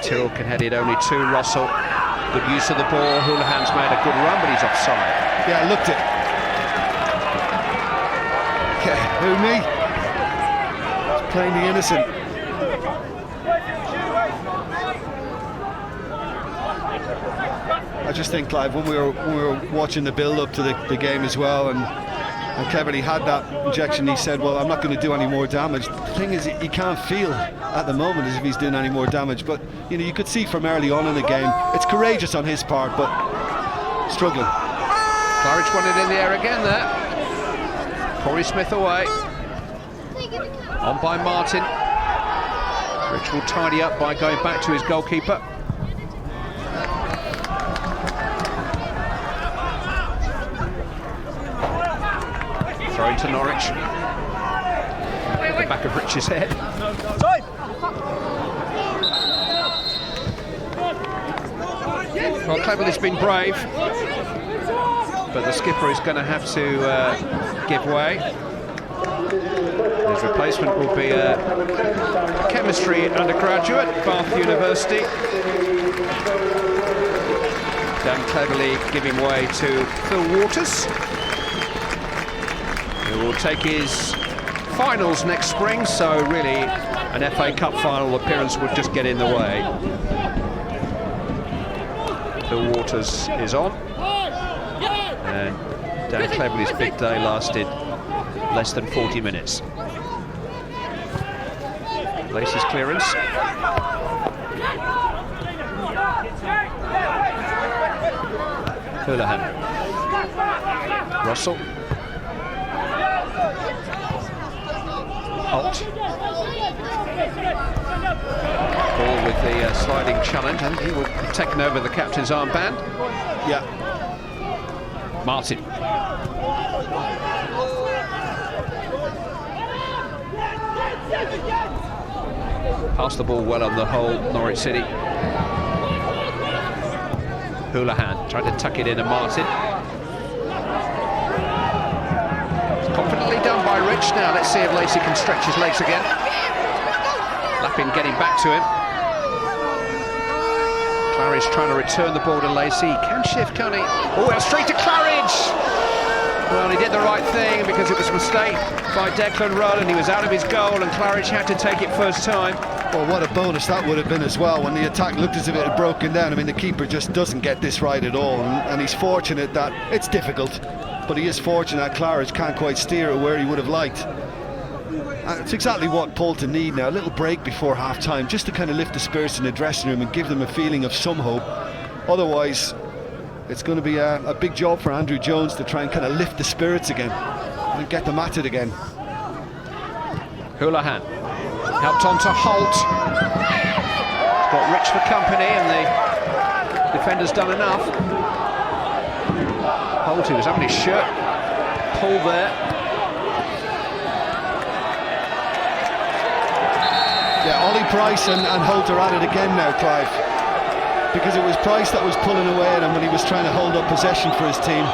Tyrrell can head it only to Russell. Good use of the ball. Houlihan's made a good run, but he's offside. Yeah, I looked it. Okay, who, me? He's playing the innocent. I just think, Clive, when we were watching the build-up to the game as well, and Cleverley had that injection, he said, well, I'm not going to do any more damage. The thing is, he can't feel at the moment as if he's doing any more damage, but you know, you could see from early on in the game, it's courageous on his part, but struggling. Claridge won it in the air again there. Corey Smith away. On by Martin. Rich will tidy up by going back to his goalkeeper. Throw into Norwich. At the back of Rich's head. Well, Cleverley's been brave, but the skipper is going to have to give way. His replacement will be a chemistry undergraduate, Bath University. Dan Cleverley giving way to Phil Waters, who will take his finals next spring, so really an FA Cup final appearance would just get in the way. Phil Waters is on, and Dan Cleverley's big day lasted less than 40 minutes. Lacey's clearance. Houlihan. Russell. Holt. Ball with the sliding challenge, and he would have taken over the captain's armband. Yeah. Martin. Passed the ball well on the whole, Norwich City. Houlihan tried to tuck it in to Martin. It's confidently done by Rich. Now let's see if Lacey can stretch his legs again. Lappin getting back to him. Claridge trying to return the ball to Lacey. He can shift, can't he? Oh, straight to Claridge! Well, he did the right thing because it was a mistake by Declan Rudd and he was out of his goal and Claridge had to take it first time. Well, what a bonus that would have been as well when the attack looked as if it had broken down. I mean, the keeper just doesn't get this right at all, and he's fortunate that it's difficult, but he is fortunate that Claridge can't quite steer it where he would have liked. And it's exactly what Paulton need now, a little break before half-time, just to kind of lift the spirits in the dressing room and give them a feeling of some hope. Otherwise, it's going to be a big job for Andrew Jones to try and kind of lift the spirits again and get them at it again. Houlihan helped on to Holt. He's got Rich for company and the defender's done enough. Holt, who was having his shirt pulled there. Yeah, Ollie Price and Holt are at it again now, Clive, because it was Price that was pulling away at him when he was trying to hold up possession for his team,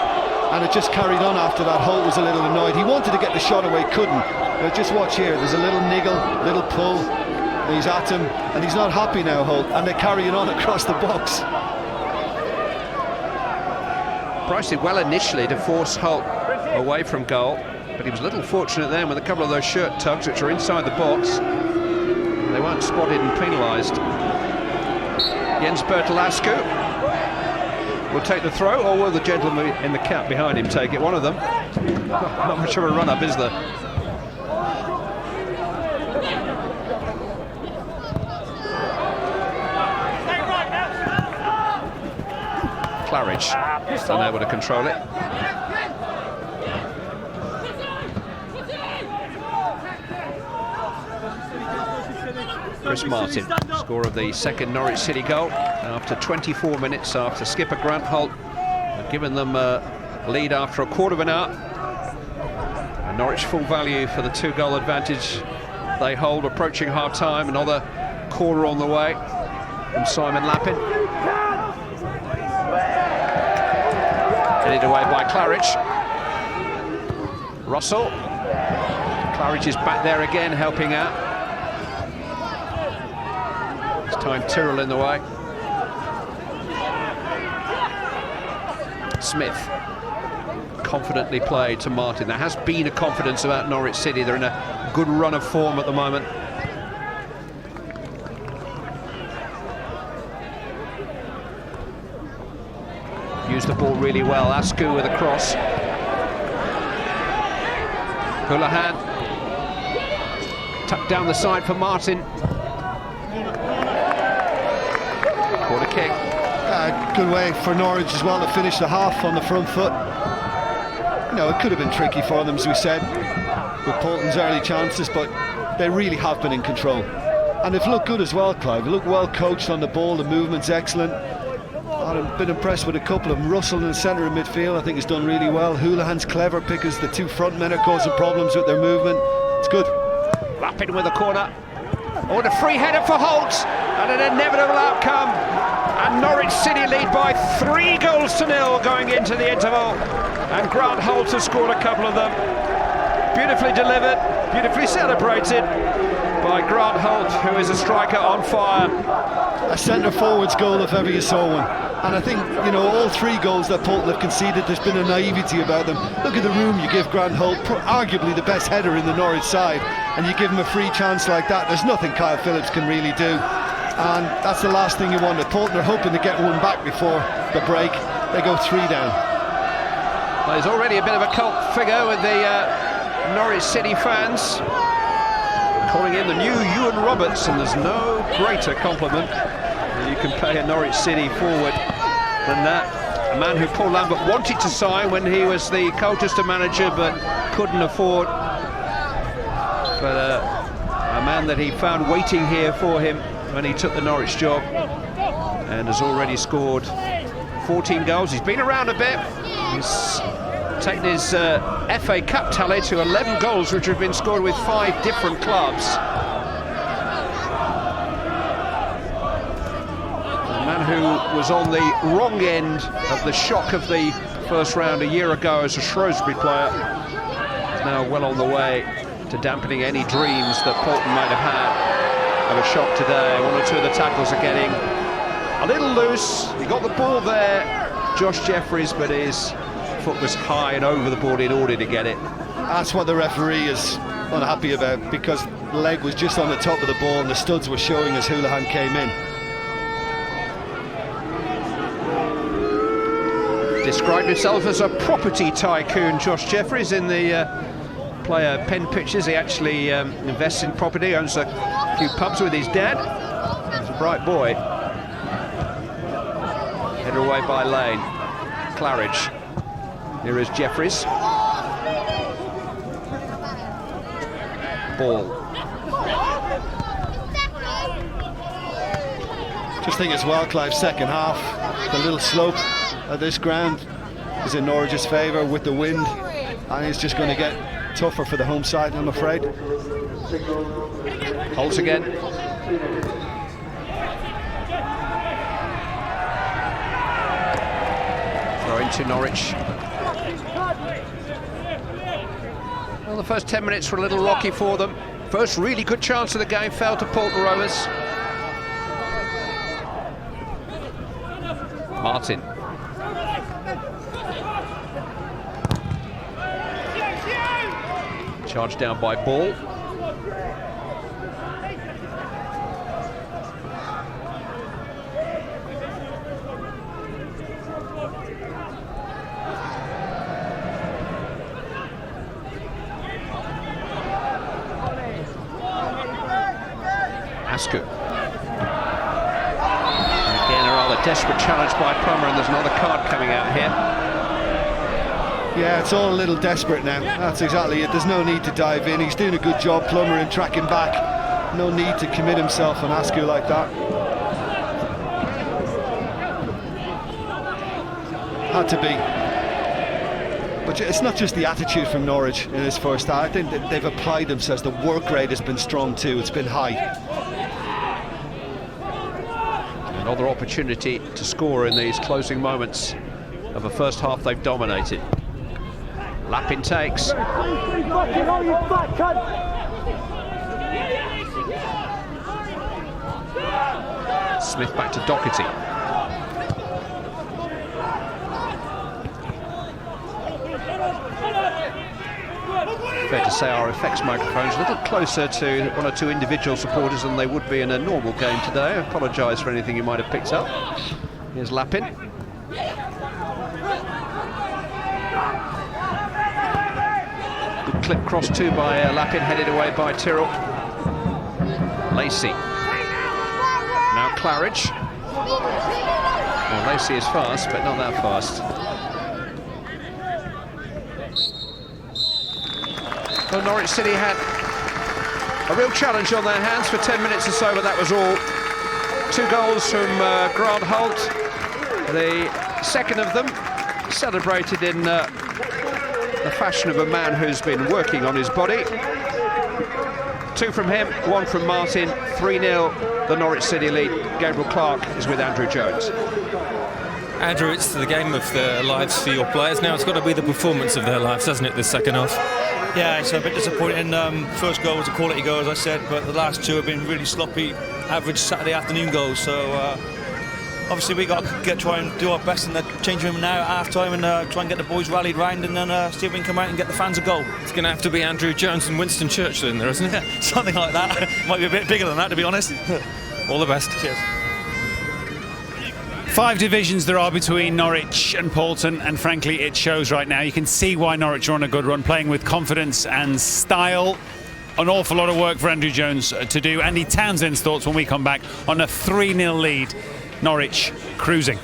and it just carried on after that. Holt was a little annoyed. He wanted to get the shot away, couldn't. But just watch here, there's a little niggle, little pull, and he's at him, and he's not happy now, Holt, and they're carrying on across the box. Price did well initially to force Holt away from goal, but he was a little fortunate then with a couple of those shirt tugs which are inside the box. They weren't spotted and penalised. Jens Bertelascu will take the throw, or will the gentleman in the cap behind him take it? One of them. Not much of a run-up, is there? Claridge unable to control it. Chris Martin, scorer of the second Norwich City goal after 24 minutes after skipper Grant Holt had given them a lead after a quarter of an hour. And Norwich full value for the 2-goal advantage they hold approaching half-time. Another corner on the way from Simon Lappin. Headed away by Claridge. Russell. Claridge is back there again, helping out. This time Tyrrell in the way. Smith. Confidently played to Martin. There has been a confidence about Norwich City. They're in a good run of form at the moment. Used the ball really well. Askew with a cross. Houlihan. Tucked down the side for Martin. Corner kick. Good way for Norwich as well to finish the half on the front foot. You know, it could have been tricky for them, as we said, with Paulton's early chances, but they really have been in control. And they've looked good as well, Clive. They look well coached on the ball, the movement's excellent. I've been impressed with a couple of them. Russell in the centre of midfield, I think, has done really well. Houlihan's clever because the two front men are causing problems with their movement. It's good. Lappin with the corner. Oh, and a free header for Holt, and an inevitable outcome. And Norwich City lead by 3-0 going into the interval. And Grant Holt has scored a couple of them. Beautifully delivered, beautifully celebrated by Grant Holt, who is a striker on fire. A centre-forward's goal if ever you saw one. And I think, you know, all 3 goals that Paulton have conceded, there's been a naivety about them. Look at the room you give Grant Holt, arguably the best header in the Norwich side, and you give him a free chance like that. There's nothing Kyle Phillips can really do. And that's the last thing you wanted. Paulton are hoping to get one back before the break. They go 3 down. Well, he's already a bit of a cult figure with the Norwich City fans calling in the new Ewan Roberts, and there's no greater compliment that you can pay a Norwich City forward than that. A man who Paul Lambert wanted to sign when he was the Colchester manager but couldn't afford. But a man that he found waiting here for him when he took the Norwich job, and has already scored 14 goals. He's been around a bit. He's taken his FA Cup tally to 11 goals, which have been scored with 5 different clubs. A man who was on the wrong end of the shock of the first round a year ago as a Shrewsbury player is now well on the way to dampening any dreams that Paulton might have had of a shock today. 1 or 2 of the tackles are getting a little loose. He got the ball there, Josh Jeffries, but his foot was high and over the ball in order to get it. That's what the referee is unhappy about, because the leg was just on the top of the ball and the studs were showing as Houlihan came in. Described himself as a property tycoon, Josh Jeffries, in the player pen pictures. He actually invests in property, owns a few pubs with his dad. He's a bright boy. Headed away by Lane. Claridge. Here is Jeffries. Ball. Just think as well, Clive, second half, the little slope of this ground is in Norwich's favour with the wind, and it's just going to get tougher for the home side, I'm afraid. Holds again. Throw into Norwich. Well, the first 10 minutes were a little rocky for them. First really good chance of the game fell to Paulton Rovers. Martin. Charged down by Ball. Askew. Again, a rather desperate challenge by Plummer, and there's another card coming out here. Yeah, it's all a little desperate now. That's exactly it. There's no need to dive in. He's doing a good job, Plummer, in tracking back. No need to commit himself on Askew like that. Had to be. But it's not just the attitude from Norwich in this first half. I think that they've applied themselves. The work rate has been strong too. It's been high. Another opportunity to score in these closing moments of a first half they've dominated. Lappin takes. Smith back to Doherty. Fair to say our effects microphone's a little closer to one or two individual supporters than they would be in a normal game today. I apologise for anything you might have picked up. Here's Lappin. Good clip cross too by Lappin, headed away by Tyrrell. Lacey. Now Claridge. Well, Lacey is fast, but not that fast. Well, Norwich City had a real challenge on their hands for 10 minutes or so, but that was all. 2 goals from Grant Holt. The second of them celebrated in the fashion of a man who's been working on his body. 2 from him, 1 from Martin, 3-0 the Norwich City lead. Gabriel Clark is with Andrew Jones. Andrew, it's the game of their lives for your players. Now it's got to be the performance of their lives, hasn't it, this second half? Yeah, it's a bit disappointing. First goal was a quality goal, as I said, but the last 2 have been really sloppy, average Saturday afternoon goals. So obviously we got to try and do our best in the changing room now at half-time and try and get the boys rallied round and then see if we can come out and get the fans a goal. It's going to have to be Andrew Jones and Winston Churchill in there, isn't it? Yeah, something like that. Might be a bit bigger than that, to be honest. All the best. Cheers. 5 divisions there are between Norwich and Paulton, and frankly it shows right now. You can see why Norwich are on a good run, playing with confidence and style. An awful lot of work for Andrew Jones to do. Andy Townsend's thoughts when we come back on a 3-0 lead. Norwich cruising.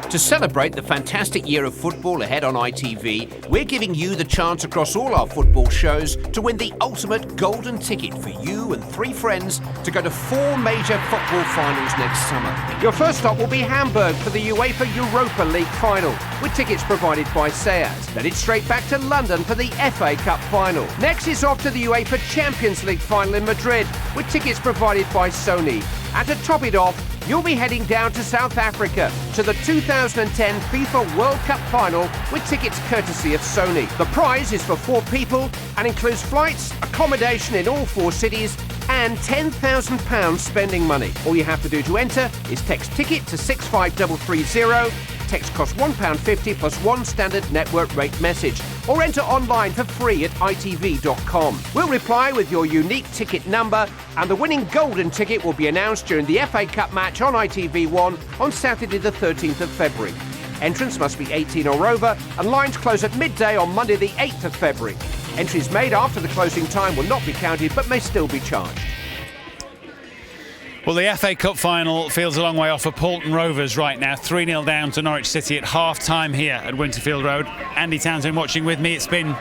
To celebrate the fantastic year of football ahead on ITV, we're giving you the chance across all our football shows to win the ultimate golden ticket for you and 3 friends to go to 4 major football finals next summer. Your first stop will be Hamburg for the UEFA Europa League final, with tickets provided by SEAT. Then it's straight back to London for the FA Cup final. Next it's off to the UEFA Champions League final in Madrid, with tickets provided by Sony. And to top it off, you'll be heading down to South Africa to the 2010 FIFA World Cup final with tickets courtesy of Sony. The prize is for 4 people and includes flights, accommodation in all 4 cities, and £10,000 spending money. All you have to do to enter is text ticket to 65330. Text costs £1.50 plus one standard network rate message, or enter online for free at itv.com. We'll reply with your unique ticket number, and the winning golden ticket will be announced during the FA Cup match on ITV1 on Saturday the 13th of February. Entrance must be 18 or over, and lines close at midday on Monday the 8th of February. Entries made after the closing time will not be counted but may still be charged. Well, the FA Cup final feels a long way off for Paulton Rovers right now. 3-0 down to Norwich City at half-time here at Winterfield Road. Andy Townsend watching with me. It's been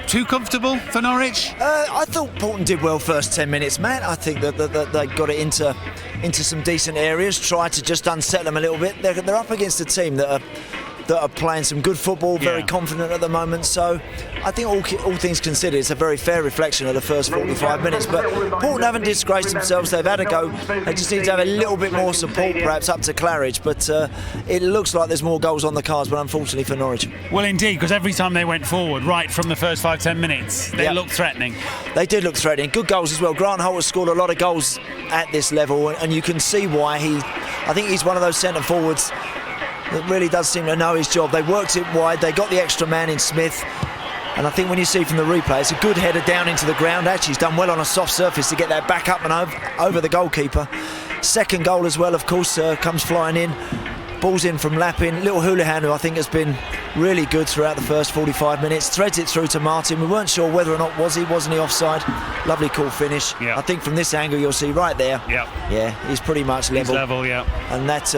too comfortable for Norwich? I thought Paulton did well first 10 minutes, Matt. I think that they got it into some decent areas, tried to just unsettle them a little bit. They're up against a team that are playing some good football, very confident at the moment. So I think all things considered, it's a very fair reflection of the first 45 minutes. But Paulton haven't disgraced themselves. They've had a go. They just need to have a little bit more support, perhaps up to Claridge. But it looks like there's more goals on the cards, but unfortunately for Norwich. Well, indeed, because every time they went forward, right from the first 5-10 minutes, they looked threatening. They did look threatening. Good goals as well. Grant Holt has scored a lot of goals at this level, and you can see why. I think he's one of those centre forwards that really does seem to know his job. They worked it wide, they got the extra man in Smith, and I think when you see from the replay, it's a good header down into the ground. Actually, he's done well on a soft surface to get that back up and over the goalkeeper. Second goal as well, of course, comes flying in. Ball's in from Lappin. Little Houlihan, who I think has been really good throughout the first 45 minutes, threads it through to Martin. We weren't sure whether or not wasn't he offside. Lovely cool finish. I think from this angle you'll see right there. Yeah, he's pretty much level. He's level, and that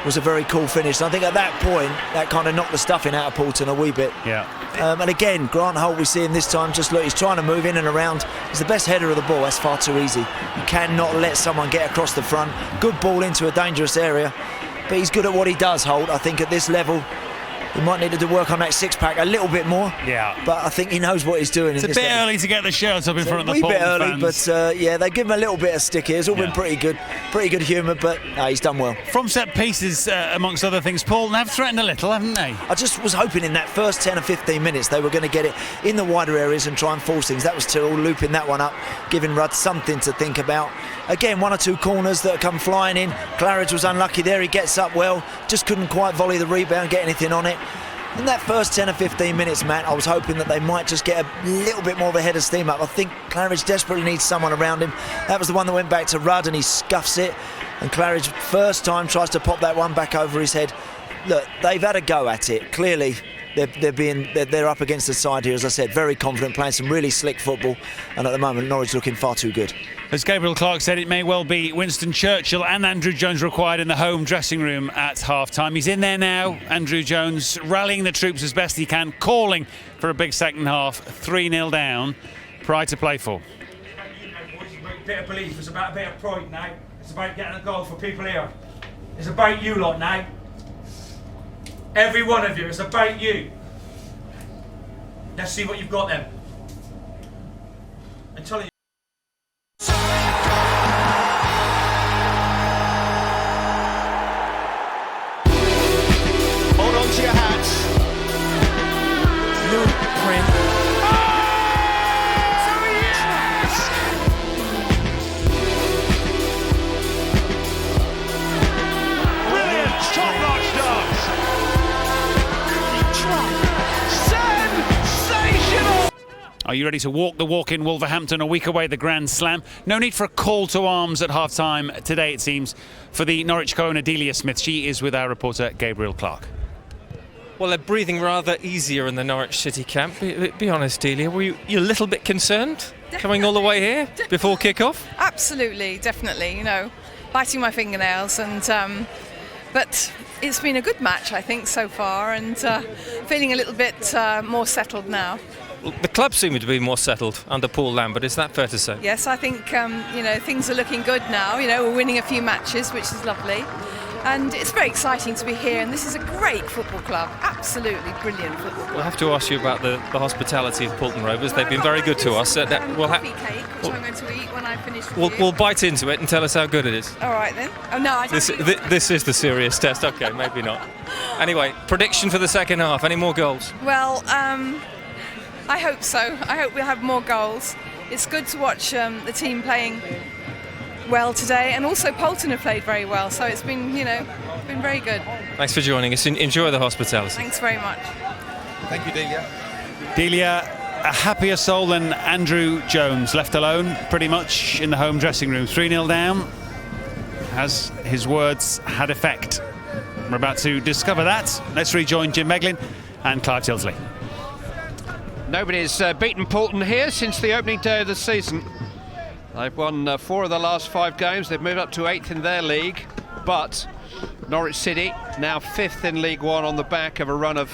was a very cool finish. And I think at that point, that kind of knocked the stuffing out of Paulton a wee bit. And again, Grant Holt, we see him this time, just look, he's trying to move in and around. He's the best header of the ball. That's far too easy. You cannot let someone get across the front. Good ball into a dangerous area. But he's good at what he does, Holt. I think at this level, he might need to work on that six-pack a little bit more. But I think he knows what he's doing. It's a bit early to get the shirts up in front of the Paulton fans. A wee bit early, but they give him a little bit of stick here. It's all been pretty good humour, but he's done well. From set pieces, amongst other things, Paulton have threatened a little, haven't they? I just was hoping in that first 10 or 15 minutes they were going to get it in the wider areas and try and force things. That was Tyrrell looping that one up, giving Rudd something to think about. Again, one or two corners that come flying in. Claridge was unlucky there. He gets up well, just couldn't quite volley the rebound, get anything on it. In that first 10 or 15 minutes, Matt, I was hoping that they might just get a little bit more of a head of steam up. I think Claridge desperately needs someone around him. That was the one that went back to Rudd and he scuffs it. And Claridge, first time, tries to pop that one back over his head. Look, they've had a go at it. Clearly, they're up against the side here, as I said, very confident, playing some really slick football. And at the moment, Norwich looking far too good. As Gabriel Clark said, it may well be Winston Churchill and Andrew Jones required in the home dressing room at half-time. He's in there now, Andrew Jones, rallying the troops as best he can, calling for a big second half, 3-0 down, pride to play for. A bit of belief, it's about a bit of pride now. It's about getting a goal for people here. It's about you lot now. Every one of you, it's about you. Let's see what you've got then. I'm telling you. Hold on to your hats. Blueprint. Brilliant, top-notch dance. Sensational. Are you ready to walk the walk in Wolverhampton a week away, the Grand Slam? No need for a call to arms at half-time today, it seems, for the Norwich co-owner Delia Smith. She is with our reporter Gabriel Clark. Well, they're breathing rather easier in the Norwich City camp. Be honest, Delia, were you a little bit concerned coming all the way here before kick-off? Absolutely, definitely, you know, biting my fingernails, and but it's been a good match, I think, so far, and feeling a little bit more settled now. Well, the club seemed to be more settled under Paul Lambert, is that fair to say? Yes, I think, you know, things are looking good now. You know, we're winning a few matches, which is lovely. And it's very exciting to be here, and this is a great football club, absolutely brilliant football club. We'll have to ask you about the hospitality of Paulton Rovers. They've been very good to us. Coffee cake, which I'm going to eat when I finish with you. We'll bite into it and tell us how good it is. All right then. Oh no, I don't. This is the serious test. Okay, maybe not. Anyway, prediction for the second half. Any more goals? Well, I hope so. I hope we'll have more goals. it's good to watch the team playing well today, and also Paulton have played very well, so it's been, been very good. Thanks for joining us. Enjoy the hospitality. Thanks very much. Thank you, Delia. Delia, a happier soul than Andrew Jones, left alone pretty much in the home dressing room. 3-0 down. Has his words had effect? We're about to discover that. Let's rejoin Jim Meglin and Clive Tilsley. Nobody's beaten Paulton here since the opening day of the season. They've won 4 of the last 5 games. They've moved up to 8th in their league. But Norwich City now 5th in League One on the back of a run of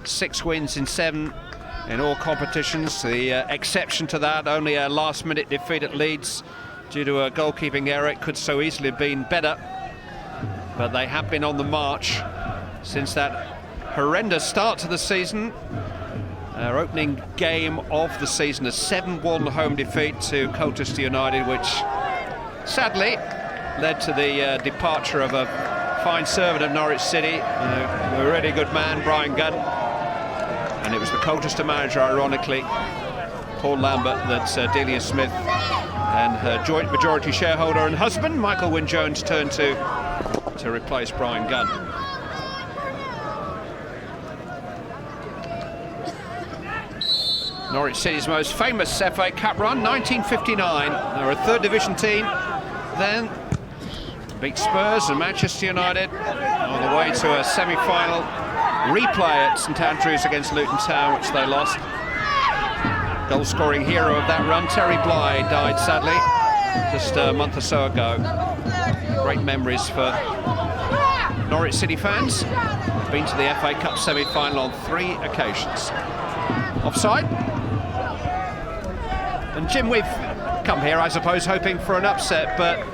6 wins in 7 in all competitions. The exception to that, only a last-minute defeat at Leeds due to a goalkeeping error. It could so easily have been better. But they have been on the march since that horrendous start to the season. Our opening game of the season, a 7-1 home defeat to Colchester United, which sadly led to the departure of a fine servant of Norwich City, a really good man, Brian Gunn. And it was the Colchester manager, ironically, Paul Lambert, that Delia Smith and her joint majority shareholder and husband, Michael Wynne-Jones, turned to replace Brian Gunn. Norwich City's most famous FA Cup run, 1959. They were a 3rd division team, then beat Spurs and Manchester United on the way to a semi-final replay at St Andrews against Luton Town, which they lost. Goal-scoring hero of that run, Terry Bly, died sadly just a month or so ago. Great memories for Norwich City fans. Been to the FA Cup semi-final on 3 occasions. Offside. And Jim, we've come here, I suppose, hoping for an upset, but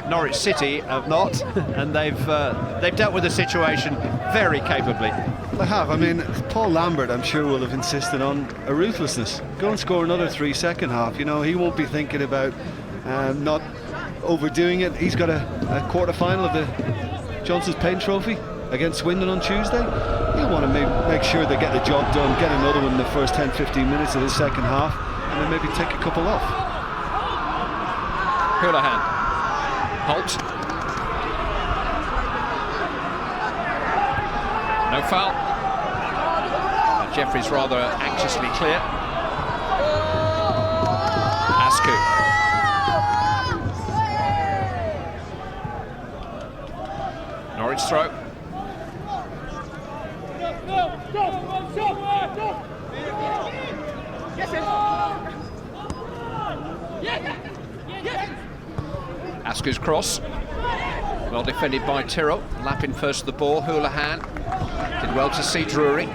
Norwich City have not, and they've dealt with the situation very capably. They have. I mean, Paul Lambert, I'm sure, will have insisted on a ruthlessness. Go and score another 3 second half. He won't be thinking about not overdoing it. He's got a quarter-final of the Johnson's Paint Trophy against Swindon on Tuesday. He'll want to make sure they get the job done, get another one in the first 10-15 minutes of the second half, and then maybe take a couple off. Houlihan. Holt. No foul. Jeffries rather anxiously clear. Askew. Norwich throw. Askew's cross. Well defended by Tyrrell. Lapping first the ball. Houlihan did well to see Drury.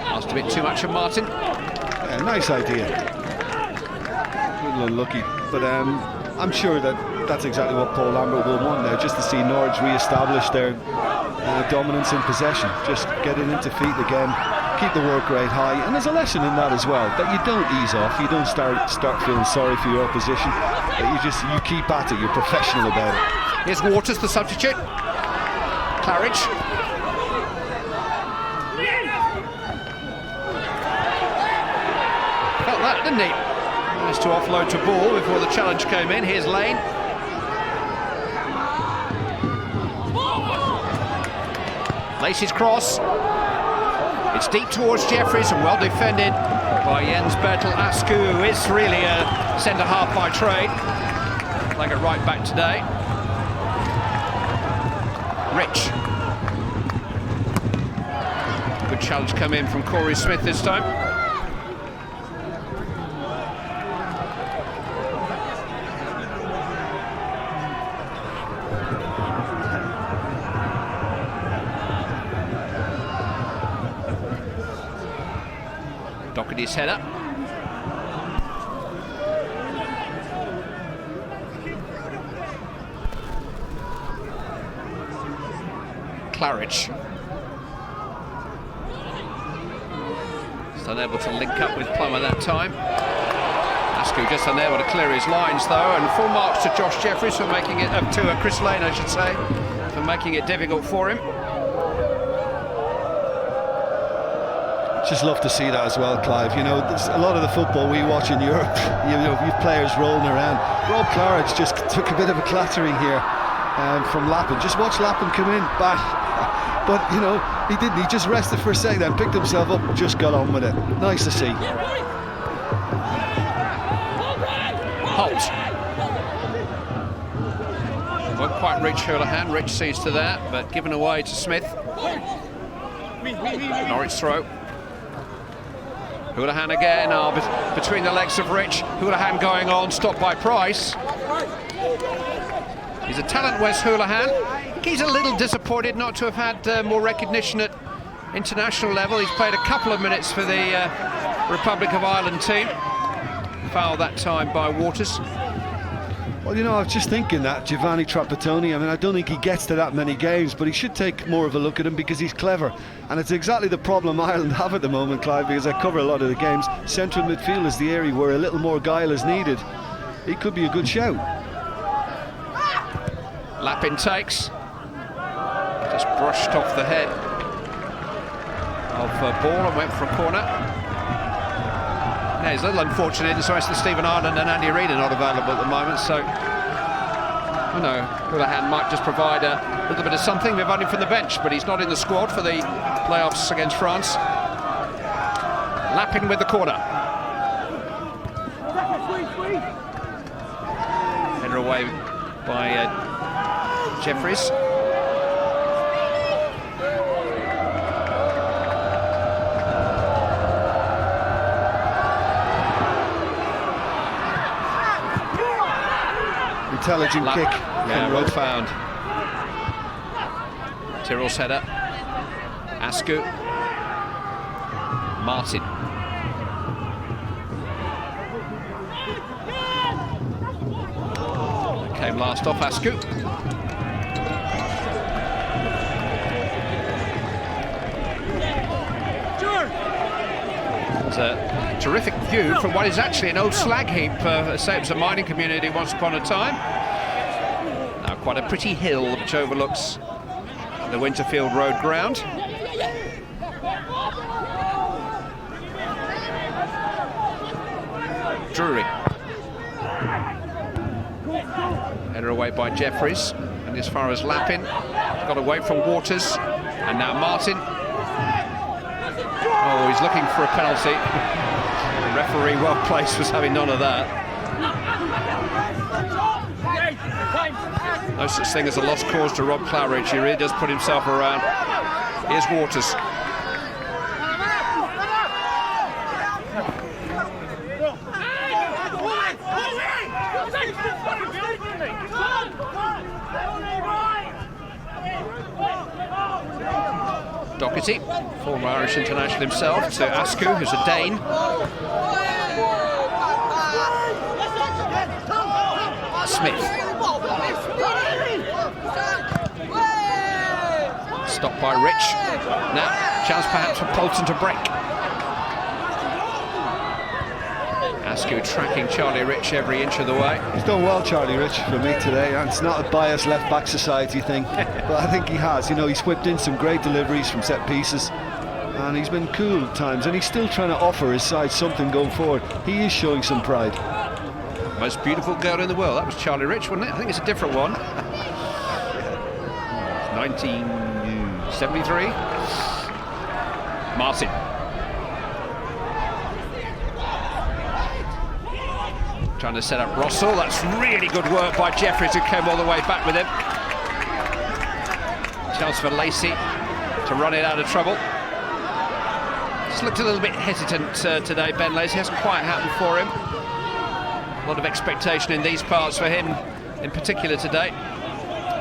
Asked a bit too much of Martin. Yeah, nice idea. A little unlucky, but I'm sure that's exactly what Paul Lambert will want now, just to see Norwich re-establish their dominance in possession. Just get it into feet again, keep the work rate high, and there's a lesson in that as well, that you don't ease off, you don't start feeling sorry for your opposition, but you keep at it, you're professional about it. Here's Waters, the substitute. Claridge. Felt that, didn't he? Managed to offload to ball before the challenge came in. Here's Lane. Lacey's cross. It's deep towards Jeffries and well defended by Jens Bertel. Askew, who is really a centre-half by trade. Playing it right back today. Rich. Good challenge come in from Corey Smith this time. Doherty's header. Claridge. Just unable to link up with Plummer that time. Askew just unable to clear his lines though, and full marks to Josh Jeffries for making it up to Chris Lane, I should say, for making it difficult for him. Just love to see that as well, Clive. You know, there's a lot of the football we watch in Europe, you know, you've players rolling around. Rob Claridge just took a bit of a clattering here from Lappin. Just watch Lappin come in, back. But, you know, he didn't. He just rested for a second, then picked himself up and just got on with it. Nice to see. Holt. Won't quite reach Houlihan. Rich sees to that, but given away to Smith. Norwich throw. Houlihan again, between the legs of Rich. Houlihan going on, stopped by Price. He's a talent, Wes Houlihan. He's a little disappointed not to have had more recognition at international level. He's played a couple of minutes for the Republic of Ireland team. Foul that time by Waters. Well, you know, I was just thinking that Giovanni Trapattoni, I mean, I don't think he gets to that many games, but he should take more of a look at him because he's clever. And it's exactly the problem Ireland have at the moment, Clive, because I cover a lot of the games. Central midfield is the area where a little more guile is needed. He could be a good shout. Lappin takes. Just brushed off the head of ball and went for a corner. Yeah, he's a little unfortunate in the sense that Stephen Ireland and Andy Reid are not available at the moment, so I know Houlihan might just provide a little bit of something. We've only from the bench, but he's not in the squad for the playoffs against France. Lappin with the corner. Header away by Jeffries. Intelligent kick. Yeah, well found. Tyrrell's header. Askew. Martin. Came last off Askew. It's a terrific view from what is actually an old slag heap, say it was a mining community once upon a time. Now quite a pretty hill which overlooks the Winterfield Road ground. Drury. Header away by Jeffries, and as far as Lappin, got away from Waters, and now Martin. Oh, he's looking for a penalty. The referee, well placed, was having none of that. No such thing as a lost cause to Rob Claridge. He really does put himself around. Here's Waters. Doherty, former Irish international himself, to Askew, who's a Dane. Smith. Stopped by Rich. Now, chance perhaps for Paulton to break. Askew tracking Charlie Rich every inch of the way. He's done well, Charlie Rich, for me today, and it's not a biased left-back society thing, but I think he has. You know, he's whipped in some great deliveries from set pieces, and he's been cool at times, and he's still trying to offer his side something going forward. He is showing some pride. Most beautiful girl in the world. That was Charlie Rich, wasn't it? I think it's a different one. 1973. Martin. Trying to set up Rossell. That's really good work by Jeffries, who came all the way back with him. Chance for Lacey to run it out of trouble. Just looked a little bit hesitant today, Ben Lacey. Hasn't quite happened for him. A lot of expectation in these parts for him in particular today.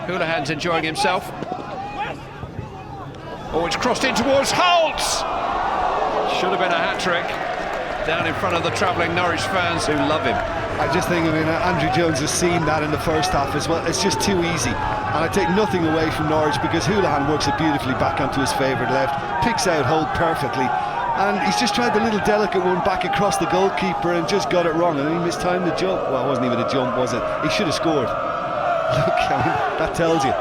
Houlihan's enjoying himself. Oh, it's crossed in towards Holt! Should have been a hat-trick. Down in front of the travelling Norwich fans who love him. I just think, Andrew Jones has seen that in the first half as well. It's just too easy. And I take nothing away from Norwich because Houlihan works it beautifully back onto his favoured left, picks out Holt perfectly, and he's just tried the little delicate one back across the goalkeeper and just got it wrong, and he mistimed the jump. Well, it wasn't even a jump, was it? He should have scored. Look, that tells you.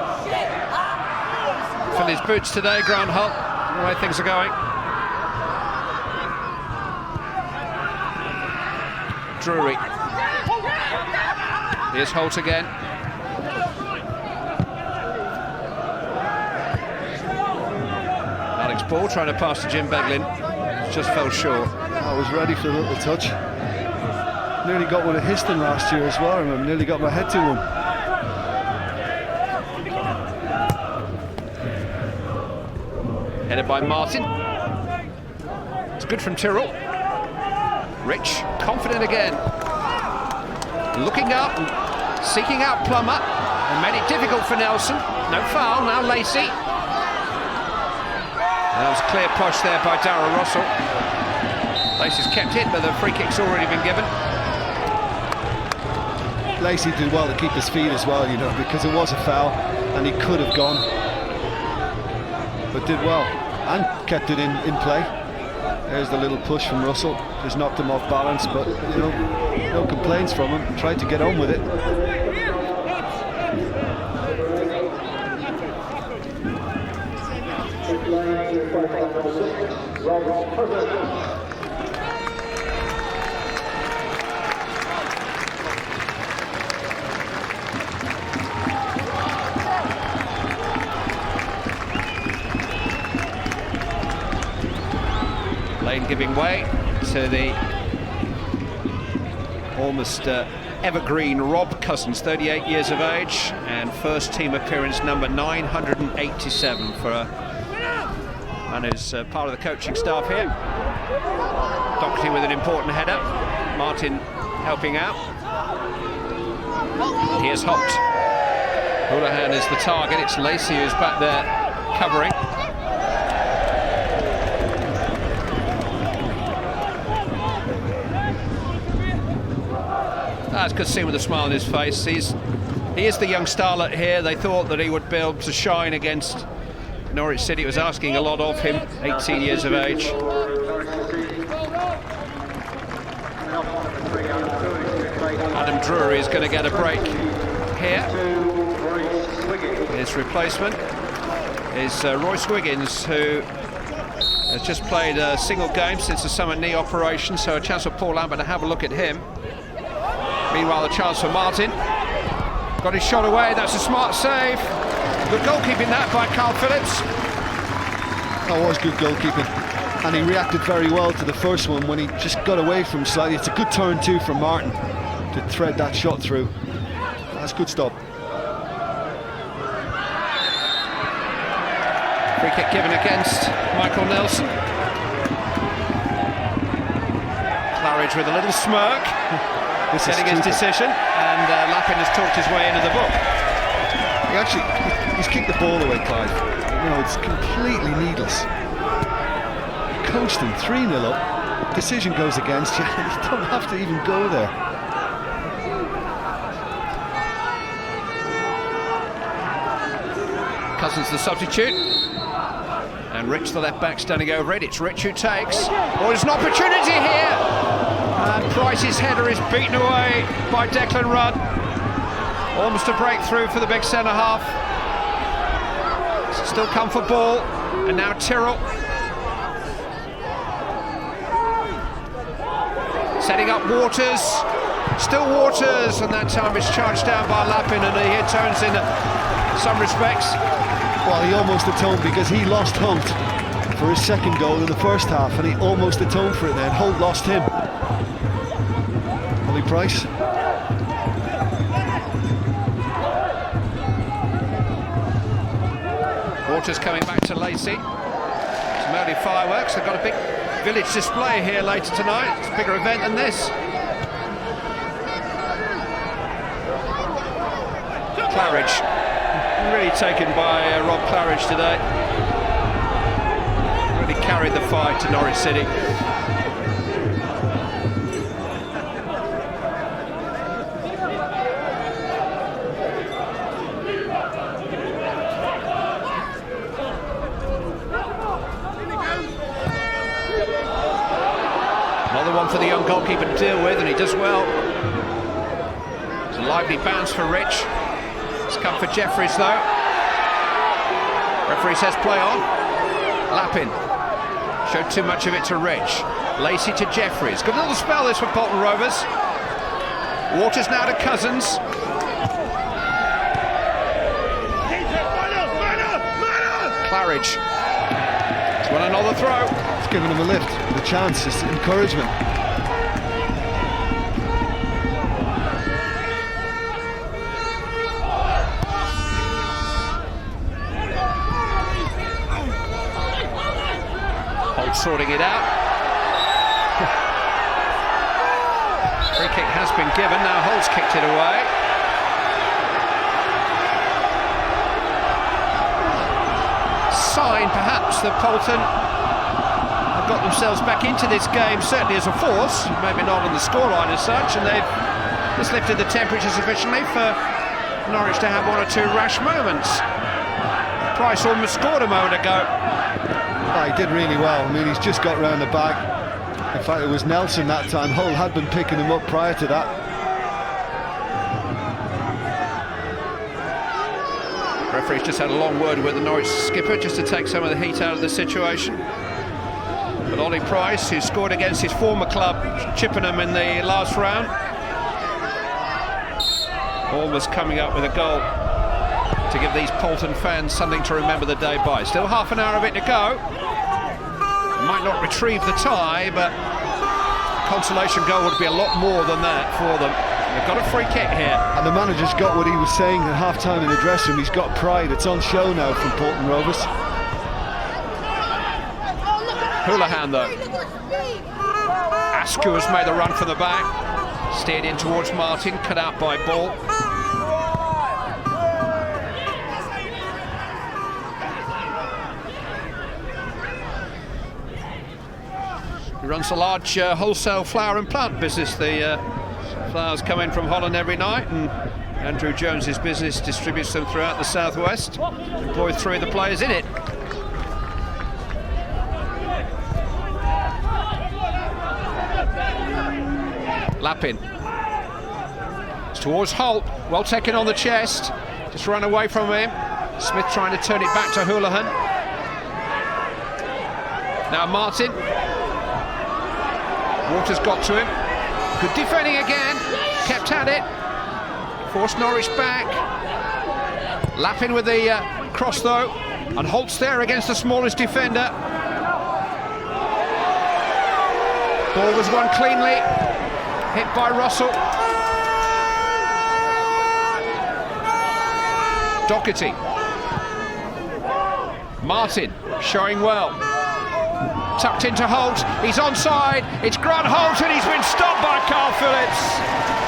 Fill his boots today, Grant Holt, the way things are going. Drury. Here's Holt again. Alex Ball trying to pass to Jim Beglin. Just fell short. I was ready for a little touch. Nearly got one at Histon last year as well. I remember nearly got my head to one. Headed by Martin. It's good from Tyrrell. Rich, confident again. Looking up, and seeking out Plummer. And made it difficult for Nelson. No foul, now Lacey. That was a clear push there by Darrell Russell. Lacey's kept it, but the free kick's already been given. Lacey did well to keep his feet as well, you know, because it was a foul and he could have gone, but did well and kept it in play. There's the little push from Russell, just knocked him off balance, but you know, no complaints from him. Tried to get on with it. Lane giving way to the almost evergreen Rob Cousins, 38 years of age, and first team appearance number 987 for and is part of the coaching staff here. Doherty with an important header. Martin helping out. Here's Holt. Houlihan is the target. It's Lacey who's back there covering. That's good to see him with a smile on his face. He is the young starlet here. They thought that he would be able to shine against Norwich City. It was asking a lot of him, 18 years of age. Adam Drury is going to get a break here. His replacement is Royce Wiggins, who has just played a single game since the summer knee operation, so a chance for Paul Lambert to have a look at him. Meanwhile, a chance for Martin. Got his shot away, that's a smart save. Good goalkeeping that by Carl Phillips. That was good goalkeeping. And he reacted very well to the first one when he just got away from slightly. It's a good turn too from Martin to thread that shot through. That's good stop. Free kick given against Michael Nelson. Claridge with a little smirk. Setting his decision, and Lappin has talked his way into the book. He's kicked the ball away, Clive. You know, it's completely needless. Coached him 3-0 up. Decision goes against you. You don't have to even go there. Cousins the substitute, and Rich the left back standing over it. It's Rich who takes. Oh, there's an opportunity here. And Price's header is beaten away by Declan Rudd. Almost a breakthrough for the big centre-half. Still come for ball, and now Tyrrell. Setting up Waters. Still Waters, and that time it's charged down by Lappin, and he atones in some respects. Well, he almost atoned because he lost Holt for his second goal in the first half, and he almost atoned for it then. Holt lost him. Price. Waters coming back to Lacey. Some early fireworks. They've got a big village display here later tonight. It's a bigger event than this. Claridge. Really taken by Rob Claridge today. Really carried the fight to Norwich City. For the young goalkeeper to deal with, and he does well. It's a lively bounce for Rich. It's come for Jeffries though. Referee says play on. Lappin showed too much of it to Rich. Lacey to Jeffries. Good little spell this for Paulton Rovers. Waters now to Cousins. Claridge. It's won another throw. It's given him a lift, the chance, it's encouragement. Holt sorting it out. Free kick has been given, now Holt's kicked it away. Sign perhaps that Paulton have got themselves back into this game, certainly as a force, maybe not on the scoreline as such, and they've just lifted the temperature sufficiently for Norwich to have one or two rash moments. Price almost scored a moment ago. Oh, he did really well. I mean, he's just got round the back. In fact, it was Nelson that time. Hull had been picking him up prior to that. Referee's just had a long word with the Norwich skipper just to take some of the heat out of the situation. But Ollie Price, who scored against his former club Chippenham in the last round, almost coming up with a goal to give these Paulton fans something to remember the day by. Still half an hour of it to go. Might not retrieve the tie, but consolation goal would be a lot more than that for them. They've got a free kick here. And the manager's got what he was saying at half-time in the dressing room. He's got pride. It's on show now from Paulton Rovers. Houlihan, though. Askew has made the run for the back. Steered in towards Martin, cut out by Ball. He runs a large wholesale flower and plant business. The flowers come in from Holland every night, and Andrew Jones's business distributes them throughout the southwest. Employs 3 of the players in it. Lappin. It's towards Holt. Well taken on the chest. Just run away from him. Smith trying to turn it back to Houlihan. Now Martin. Waters got to him. Good defending again. Kept at it. Forced Norwich back. Lappin with the cross though. And Holt's there against the smallest defender. Ball was won cleanly. Hit by Russell. Doherty. Martin showing well. Tucked into Holt. He's onside. It's Grant Holt, and he's been stopped by Carl Phillips.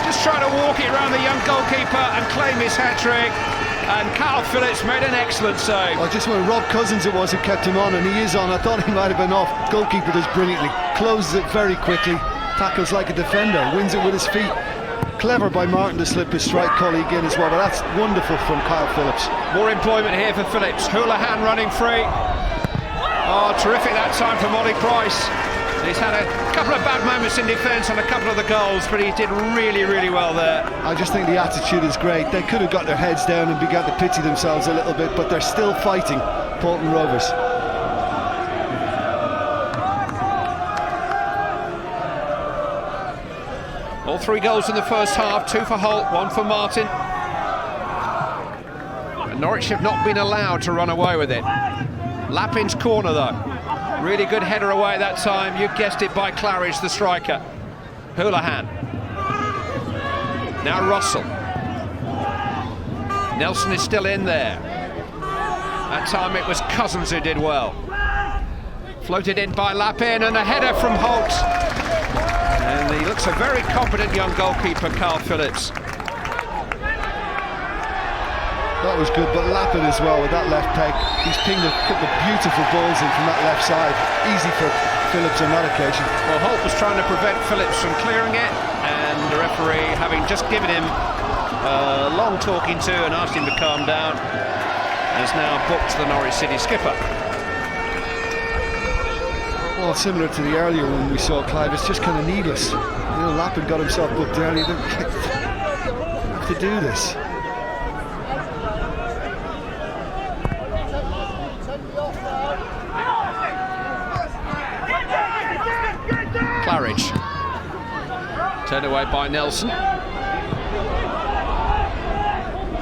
Just trying to walk it around the young goalkeeper and claim his hat-trick. And Carl Phillips made an excellent save. I just want Rob Cousins it was who kept him on, and he is on. I thought he might have been off. Goalkeeper does brilliantly. Closes it very quickly. Tackles like a defender. Wins it with his feet. Clever by Martin to slip his strike colleague in as well, but that's wonderful from Kyle Phillips. More employment here for Phillips. Houlihan running free. Oh, terrific that time from Ollie Price. He's had a couple of bad moments in defence on a couple of the goals, but he did really, really well there. I just think the attitude is great. They could have got their heads down and began to pity themselves a little bit, but they're still fighting, Paulton Rovers. All 3 goals in the first half, 2 for Holt, 1 for Martin. And Norwich have not been allowed to run away with it. Lappin's corner though. Really good header away that time. You guessed it, by Claridge, the striker. Houlihan. Now Russell. Nelson is still in there. That time it was Cousins who did well. Floated in by Lappin, and a header from Holt. And he looks a very competent young goalkeeper, Carl Phillips. That was good, but Lappin as well with that left peg. He's pinged a couple of beautiful balls in from that left side. Easy for Phillips on that occasion. Well, Holt was trying to prevent Phillips from clearing it, and the referee, having just given him a long talking to and asked him to calm down, has now booked the Norwich City skipper. Well, similar to the earlier one we saw, Clive, it's just kind of needless. You know, Lappin got himself booked early. They have to do this. Claridge. Turned away by Nelson.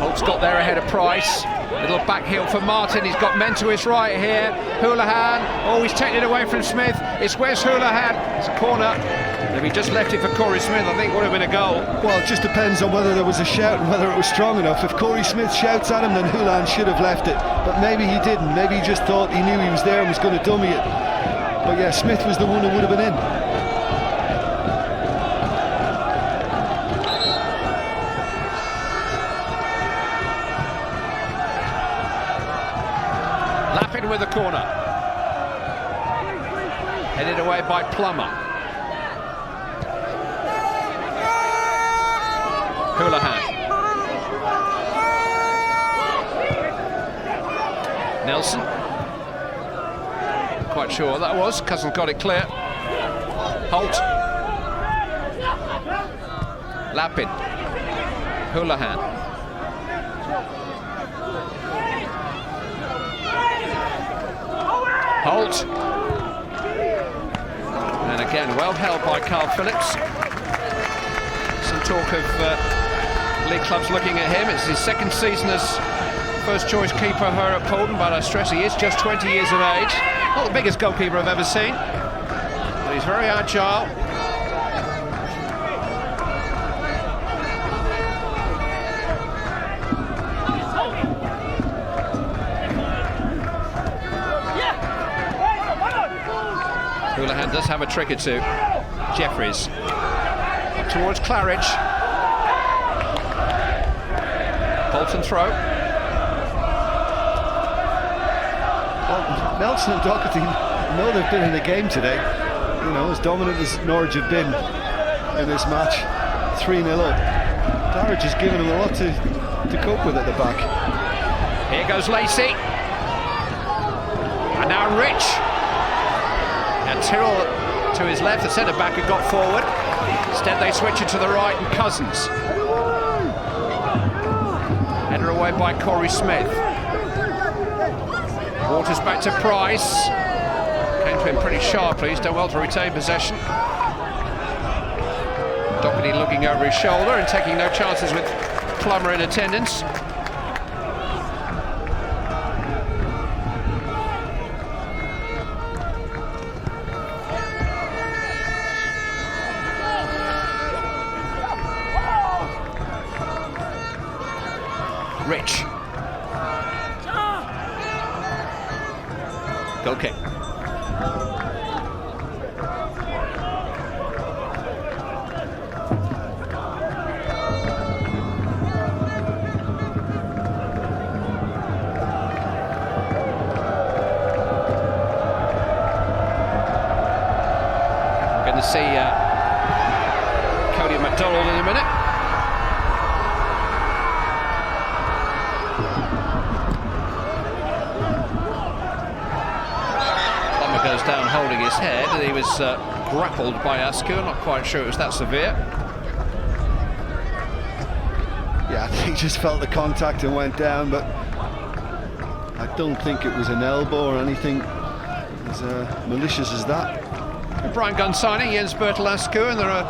Holt's got there ahead of Price. Little back heel for Martin. He's got men to his right here. Houlihan. Oh, he's taken it away from Smith. It's Wes Houlihan. It's a corner. If he just left it for Corey Smith, I think it would have been a goal. Well, it just depends on whether there was a shout and whether it was strong enough. If Corey Smith shouts at him, then Houlihan should have left it. But maybe he didn't. Maybe he just thought he knew he was there and was going to dummy it. But yeah, Smith was the one who would have been in. Lappin with the corner. Headed away by Plummer. Houlihan. Nelson. Quite sure what that was. Cousin got it clear. Holt. Lappin. Houlihan. Holt. And again, well held by Carl Phillips. Some talk of league clubs looking at him. It's his second season as first choice keeper here at Paulton, but I stress he is just 20 years of age. Not the biggest goalkeeper I've ever seen, but he's very agile. Houlihan does have a trick or two. Jeffries up towards Claridge. Paulton throw. Well, Nelson and Doherty know they've been in the game today. You know, as dominant as Norwich have been in this match, 3-0 up. Claridge has given them a lot to cope with at the back. Here goes Lacey. And now Rich. And Tyrrell to his left, the centre-back had got forward. Instead they switch it to the right and Cousins. Header away by Corey Smith. Waters back to Price. Came to him pretty sharply, he's done well to retain possession. Doherty looking over his shoulder and taking no chances with Plummer in attendance. Rich. Goal kick. We're going to see Cody MacDonald in a minute. Goes down holding his head, and he was grappled by Askew. I'm not quite sure it was that severe. Yeah, I think he just felt the contact and went down, but I don't think it was an elbow or anything as malicious as that. Brian Gunn signing Jens Bertel Askew, and there are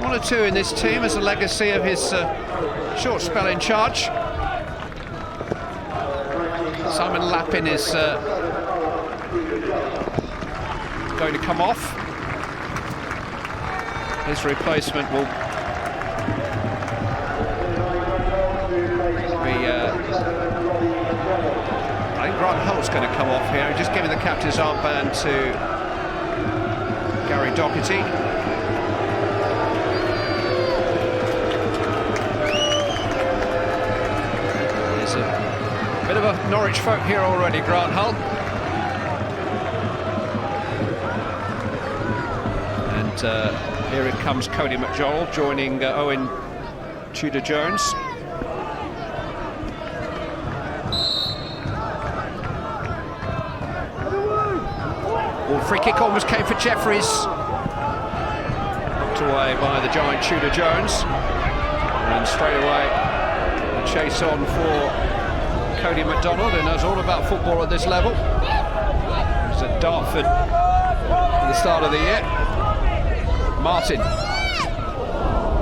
one or two in this team as a legacy of his short spell in charge. Simon Lappin is going to come off. His replacement will be I think Grant Holt's going to come off here. Just giving the captain's armband to Gary Doherty. There's a bit of a Norwich folk here already, Grant Holt. Here it comes Cody MacDonald joining Owen Tudor-Jones. Free kick almost came for Jeffries. Knocked away by the giant Tudor-Jones. And straight away a chase on for Cody MacDonald, who knows all about football at this level. He was at Dartford at the start of the year. Martin.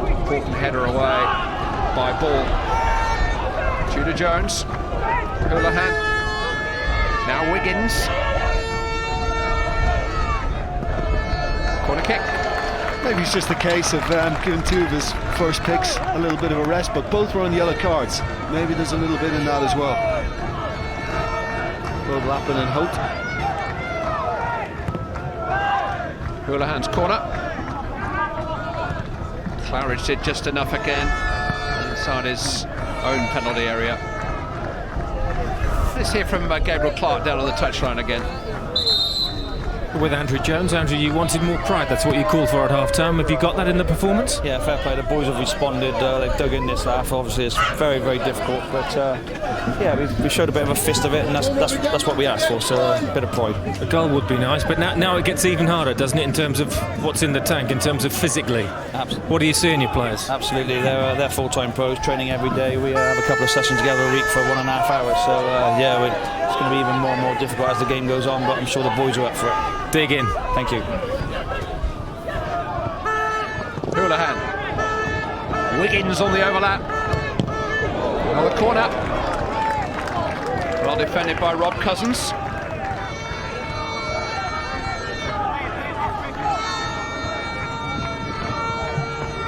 Important header away by Ball. Tudor Jones, Houlihan, now Wiggins. Corner kick. Maybe it's just a case of giving two of his first picks a little bit of a rest, but both were on yellow cards. Maybe there's a little bit in that as well. Both Lappin and Holt. Houlihan's corner. Claridge did just enough again inside his own penalty area. Let's hear from Gabriel Clark down on the touchline again. With Andrew Jones. Andrew, you wanted more pride. That's what you called for at half-time. Have you got that in the performance? Yeah, fair play. The boys have responded. They've dug in this half. Obviously, it's very, very difficult. But yeah, we showed a bit of a fist of it, and that's what we asked for. So a bit of pride. A goal would be nice, but now it gets even harder, doesn't it? In terms of what's in the tank, in terms of physically. Absolutely. What do you see in your players? Absolutely, they're full-time pros, training every day. We have a couple of sessions together a week for 1.5 hours. So yeah, it's going to be even more and more difficult as the game goes on. But I'm sure the boys are up for it. Dig in. Thank you. Houlihan. Wiggins on the overlap. Another corner. Well defended by Rob Cousins.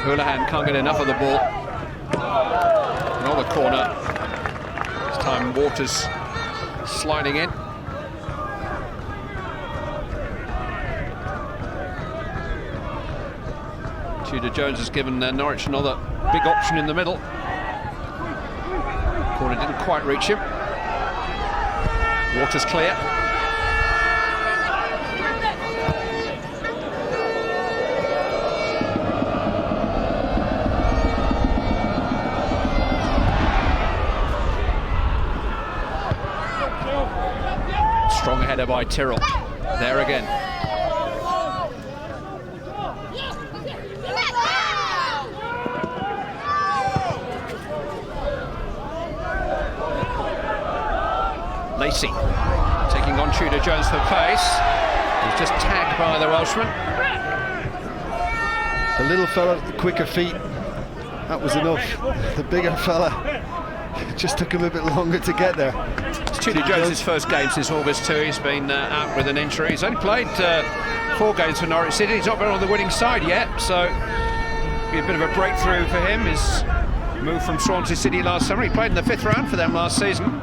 Houlihan can't get enough of the ball. Another corner. This time Waters sliding in. Tudor Jones has given Norwich another big option in the middle. Corner didn't quite reach him. Waters clear. Strong header by Tyrrell. There again. Lacey taking on Tudor Jones for pace. He's just tagged by the Welshman. The little fella, the quicker feet, that was enough. The bigger fella, it just took him a bit longer to get there. It's Tudor Jones' first game since August 2. He's been out with an injury. He's only played 4 games for Norwich City. He's not been on the winning side yet, so be a bit of a breakthrough for him. His move from Swansea City last summer. He played in the 5th round for them last season.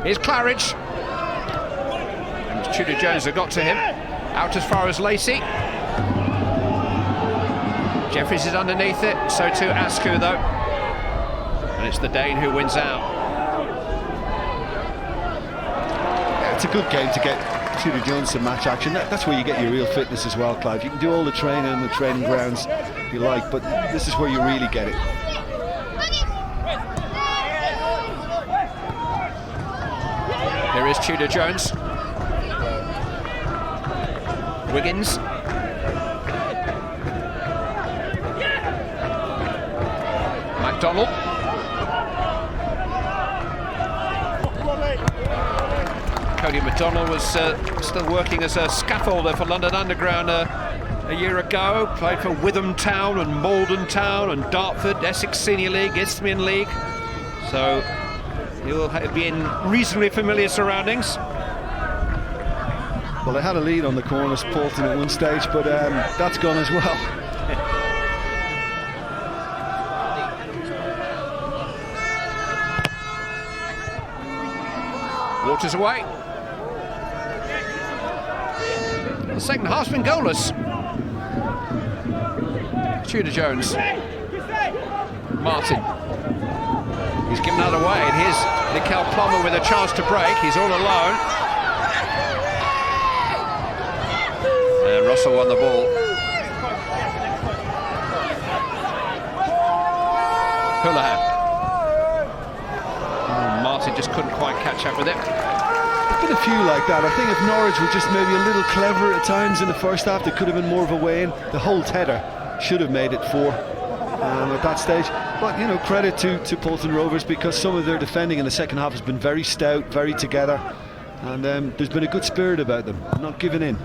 Here's Claridge. And Tudor Jones have got to him. Out as far as Lacey. Jeffries is underneath it. So too Askew, though. And it's the Dane who wins out. Yeah, it's a good game to get Tudor Jones some match action. That's where you get your real fitness as well, Clive. You can do all the training on the training grounds you like, but this is where you really get it. Here is Tudor Jones. Wiggins. MacDonald. Cody MacDonald was still working as a scaffolder for London Underground a year ago. Played for Witham Town and Malden Town and Dartford, Essex Senior League, Isthmian League. So he'll be in reasonably familiar surroundings. Well, they had a lead on the corners, Paulton, at one stage, but that's gone as well. Waters away. The second half's been goalless. Tudor Jones. Martin. He's given that away, and here's Nickel Plummer with a chance to break. He's all alone. And Russell won the ball. Houlihan. Martin just couldn't quite catch up with it. There's been a few like that. I think if Norwich were just maybe a little clever at times in the first half, there could have been more of a way in. The whole header should have made it 4 at that stage. But, you know, credit to Paulton Rovers, because some of their defending in the second half has been very stout, very together, and there's been a good spirit about them, not giving in.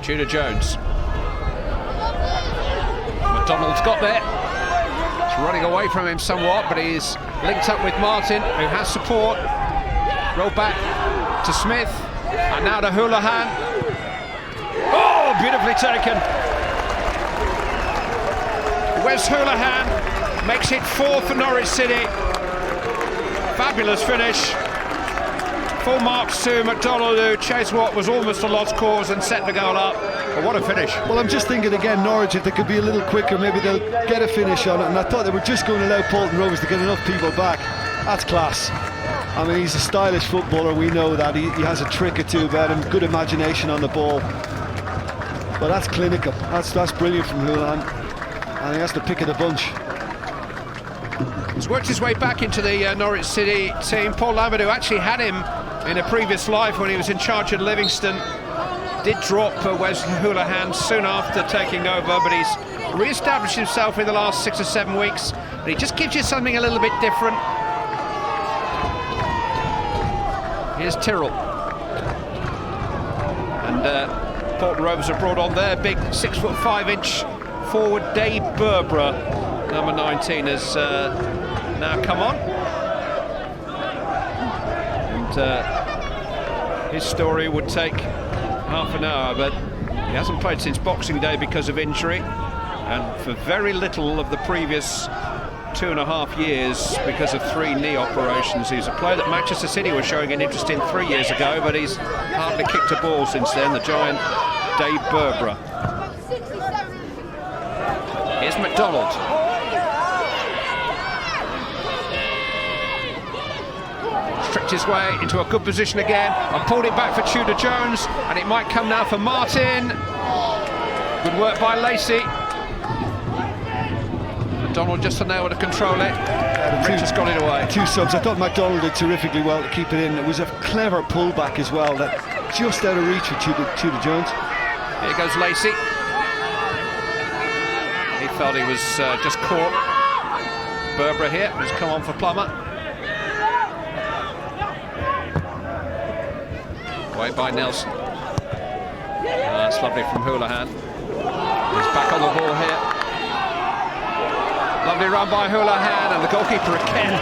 Tudor Jones. McDonald's got there. It's running away from him somewhat, but he's linked up with Martin, who has support. Roll back to Smith, and now to Houlihan. Oh, beautifully taken. Wes Houlihan makes it 4 for Norwich City. Fabulous finish. Full marks to McDonald, who chased what was almost a lost cause and set the goal up. But what a finish. Well, I'm just thinking again, Norwich, if they could be a little quicker, maybe they'll get a finish on it. And I thought they were just going to allow Paulton Rovers to get enough people back. That's class. I mean, he's a stylish footballer, we know that. He has a trick or two about him, good imagination on the ball. But that's clinical. That's brilliant from Houlihan. And he has the pick of the bunch. He's worked his way back into the Norwich City team. Paul Lambert, who actually had him in a previous life when he was in charge at Livingston, did drop Wes Houlihan soon after taking over, but he's re-established himself in the last 6 or 7 weeks, and he just gives you something a little bit different. Here's Tyrrell. And Paulton Rovers have brought on their big 6'5" forward Dave Berbera, number 19, has now come on. And his story would take half an hour, but he hasn't played since Boxing Day because of injury, and for very little of the previous 2.5 years because of 3 knee operations. He's a player that Manchester City were showing an interest in 3 years ago, but he's hardly kicked a ball since then, the giant Dave Berbera. Here's McDonald. Tricked his way into a good position again and pulled it back for Tudor Jones, and it might come now for Martin. Good work by Lacey. McDonald just unable to control it. Rich has got it away. 2 subs. I thought McDonald did terrifically well to keep it in. It was a clever pullback as well, that just out of reach for Tudor Jones. Here goes Lacey. He felt he was just caught. Berbera here has come on for Plummer. Away by Nelson. That's lovely from Houlihan. He's back on the ball here. Lovely run by Houlihan, and the goalkeeper again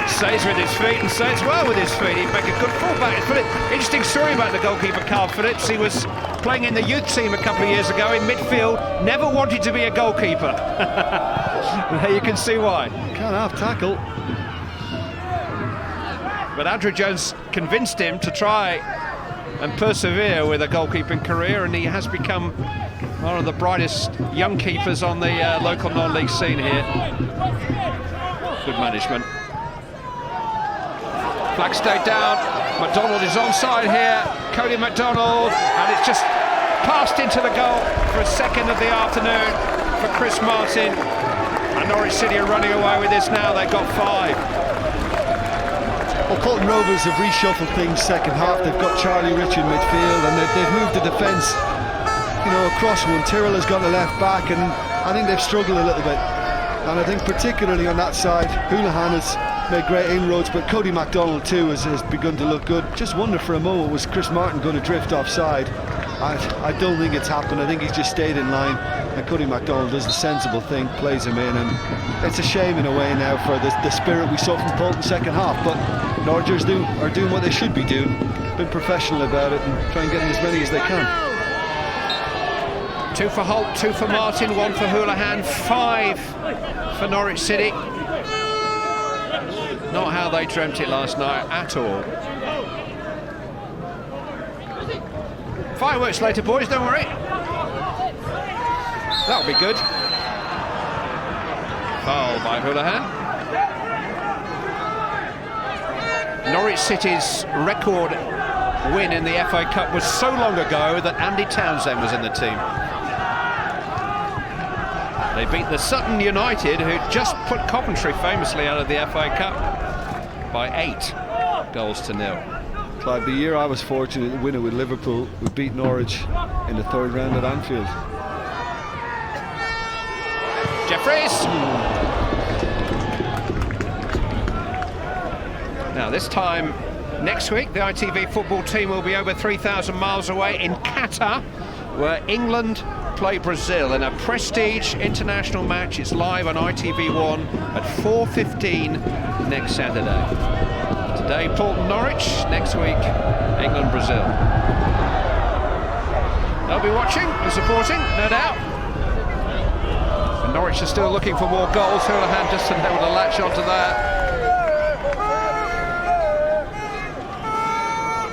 stays with his feet and stays well with his feet. He'd make a good fullback. Interesting story about the goalkeeper, Carl Phillips. He was playing in the youth team a couple of years ago in midfield, never wanted to be a goalkeeper. There you can see why. Can't half tackle. But Andrew Jones convinced him to try and persevere with a goalkeeping career, and he has become one of the brightest young keepers on the local non-league scene here. Good management. Flag stayed down. McDonald is onside here. Cody McDonald, and it's just passed into the goal for a second of the afternoon for Chris Martin. And Norwich City are running away with this now. They've got 5. Well, Paulton Rovers have reshuffled things second half. They've got Charlie Rich in midfield, and they've moved the defence, you know, across one. Tyrrell has gone to left back, and I think they've struggled a little bit. And I think particularly on that side, Houlihan has made great inroads, but Cody McDonald too has begun to look good. Just wonder for a moment, was Chris Martin going to drift offside? I don't think it's happened. I think he's just stayed in line, and Cody McDonald does the sensible thing, plays him in, and it's a shame in a way now for the spirit we saw from Paulton second half. But Norwich are doing what they should be doing, been professional about it, and try and get in as many as they can. 2 for Holt, 2 for Martin, 1 for Houlihan, 5 for Norwich City. Not how they dreamt it last night at all. Fireworks later, boys, don't worry. That'll be good. Foul by Houlihan. Norwich City's record win in the FA Cup was so long ago that Andy Townsend was in the team. They beat the Sutton United, who just put Coventry famously out of the FA Cup, by 8-0. Clive, the year I was fortunate to win it with Liverpool, we beat Norwich in the 3rd round at Anfield. Jeffries! Now this time next week, the ITV football team will be over 3,000 miles away in Qatar, where England play Brazil in a prestige international match. It's live on ITV1 at 4:15 next Saturday. Today, Paulton Norwich. Next week, England Brazil. They'll be watching and supporting, no doubt. And Norwich are still looking for more goals. Houlihan just able to latch onto that.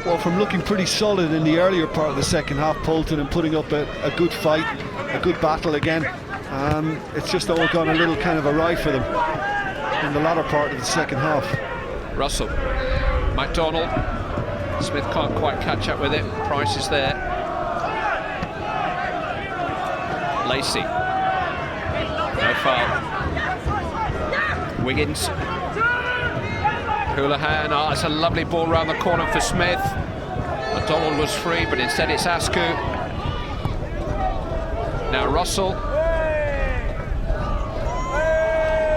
Well, from looking pretty solid in the earlier part of the second half, Paulton, and putting up a good fight, a good battle again, it's just all gone a little kind of awry for them in the latter part of the second half. Russell, MacDonald, Smith can't quite catch up with it. Price is there. Lacey, no foul. Wiggins, Houlihan, it's a lovely ball round the corner for Smith. MacDonald was free, but instead it's Askew. Now Russell.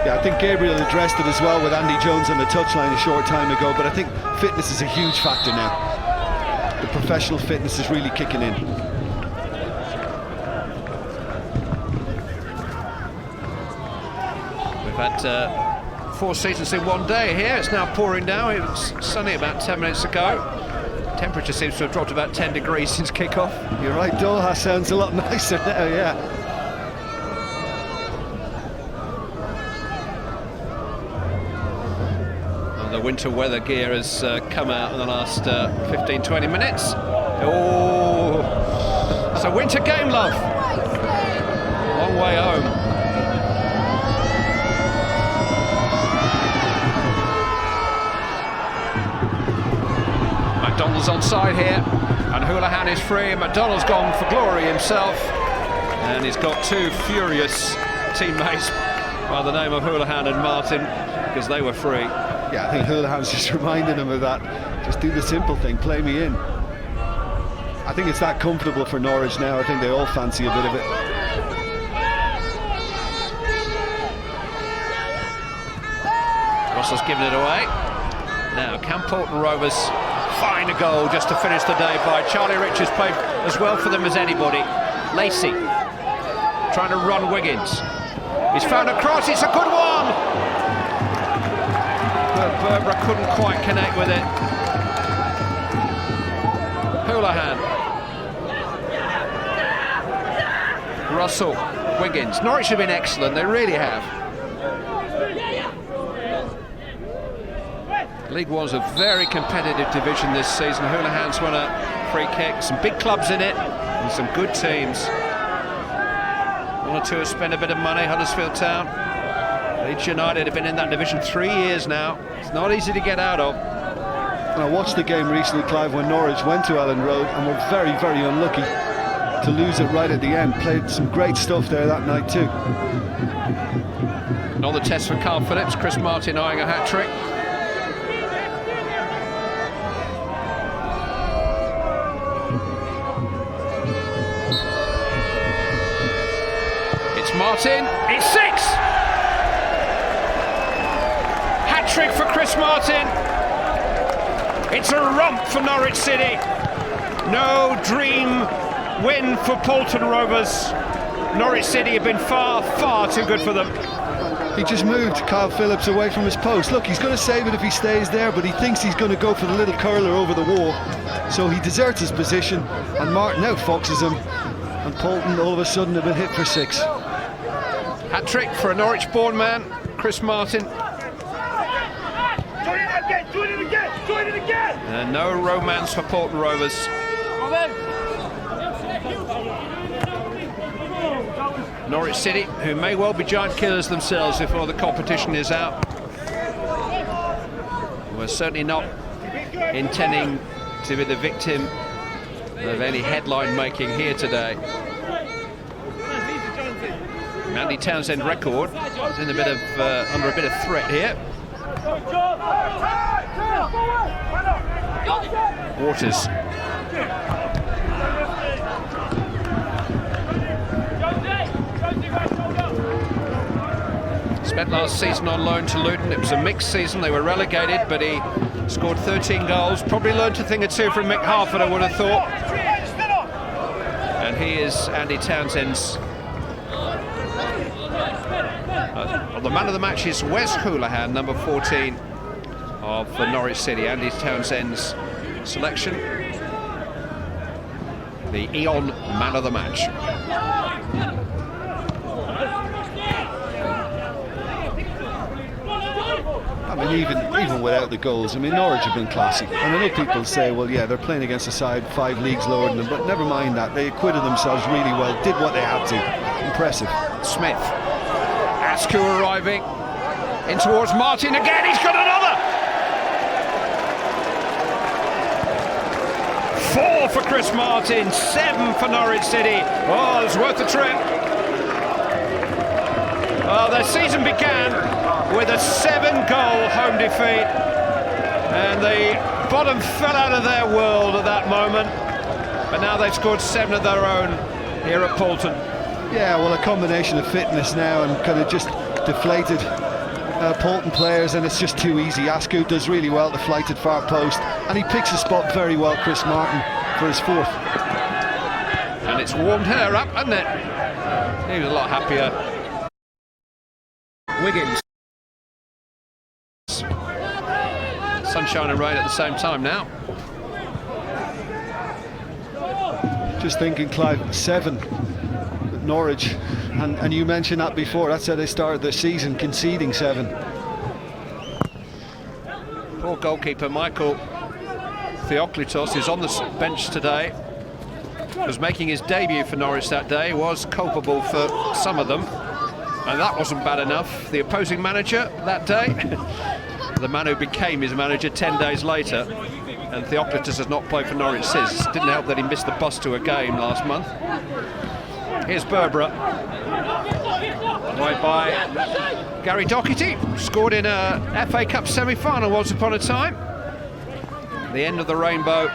Yeah, I think Gabriel addressed it as well with Andy Jones on the touchline a short time ago, but I think fitness is a huge factor now. The professional fitness is really kicking in. We've had 4 seasons in one day here. It's now pouring down. It was sunny about 10 minutes ago. Temperature seems to have dropped about 10 degrees since kick-off. You're right, Doha sounds a lot nicer now, yeah. The winter weather gear has come out in the last 15-20 minutes. Oh, it's a winter game, love. Long way home. MacDonald's onside here, and Houlihan is free, and MacDonald's gone for glory himself, and he's got 2 furious teammates by the name of Houlihan and Martin, because they were free. Yeah, I think Houlihan's just reminding him of that. Just do the simple thing, play me in. I think it's that comfortable for Norwich now. I think they all fancy a bit of it. Russell's given it away. Now, can Paulton Rovers find a goal just to finish the day by? Charlie Richards played as well for them as anybody. Lacey trying to run Wiggins. He's found a cross, it's a good one! But Berbera couldn't quite connect with it. Houlihan. Russell, Wiggins. Norwich have been excellent, they really have. League One's a very competitive division this season. Houlihan's won a free kick, some big clubs in it, and some good teams. 1 or 2 have spent a bit of money. Huddersfield Town, Leeds United have been in that division 3 years now. It's not easy to get out of. And I watched the game recently, Clive, when Norwich went to Ellen Road and were very, very unlucky to lose it right at the end. Played some great stuff there that night too. Another test for Carl Phillips. Chris Martin eyeing a hat-trick. Martin, it's 6! Hat-trick for Chris Martin. It's a romp for Norwich City. No dream win for Paulton Rovers. Norwich City have been far, far too good for them. He just moved Kyle Phillips away from his post. Look, he's going to save it if he stays there, but he thinks he's going to go for the little curler over the wall. So he deserts his position, and Martin outfoxes him. And Paulton all of a sudden have been hit for 6. Hat-trick for a Norwich-born man, Chris Martin. Join it again! And no romance for Paulton Rovers. Norwich City, who may well be giant killers themselves before the competition is out. We're certainly not intending to be the victim of any headline making here today. Andy Townsend record is in a bit of under a bit of threat here. Waters. Spent last season on loan to Luton. It was a mixed season. They were relegated, but he scored 13 goals. Probably learned a thing or two from Mick Harford, I would have thought. And he is Andy Townsend's. The man of the match is Wes Houlihan, number 14 of Norwich City. Andy Townsend's selection. The Eon man of the match. I mean, even without the goals, I mean, Norwich have been classy. And I know people say, well, yeah, they're playing against a side 5 leagues lower than them, but never mind that. They acquitted themselves really well, did what they had to. Impressive. Smith. Askew arriving in towards Martin again. He's got another. 4 for Chris Martin, 7 for Norwich City. Oh, it's worth the trip. Oh, their season began with a 7-goal home defeat, and the bottom fell out of their world at that moment. But now they've scored 7 of their own here at Paulton. Yeah, well, a combination of fitness now and kind of just deflated Paulton players, and it's just too easy. Askew does really well to flight at far post, and he picks a spot very well, Chris Martin, for his 4th. And it's warmed her up, hasn't it? He was a lot happier. Wiggins. Sunshine and rain at the same time now. Just thinking, Clive, 7 at Norwich, and you mentioned that before. That's how they started the season, conceding 7. Poor goalkeeper Michael Theoklitos is on the bench today. Was making his debut for Norwich that day. Was culpable for some of them, and that wasn't bad enough. The opposing manager that day, the man who became his manager 10 days later, and Theoklitos has not played for Norwich since. Didn't help that he missed the bus to a game last month. Here's Berbera, right by Gary Doherty, scored in a FA Cup semi-final once upon a time. The end of the rainbow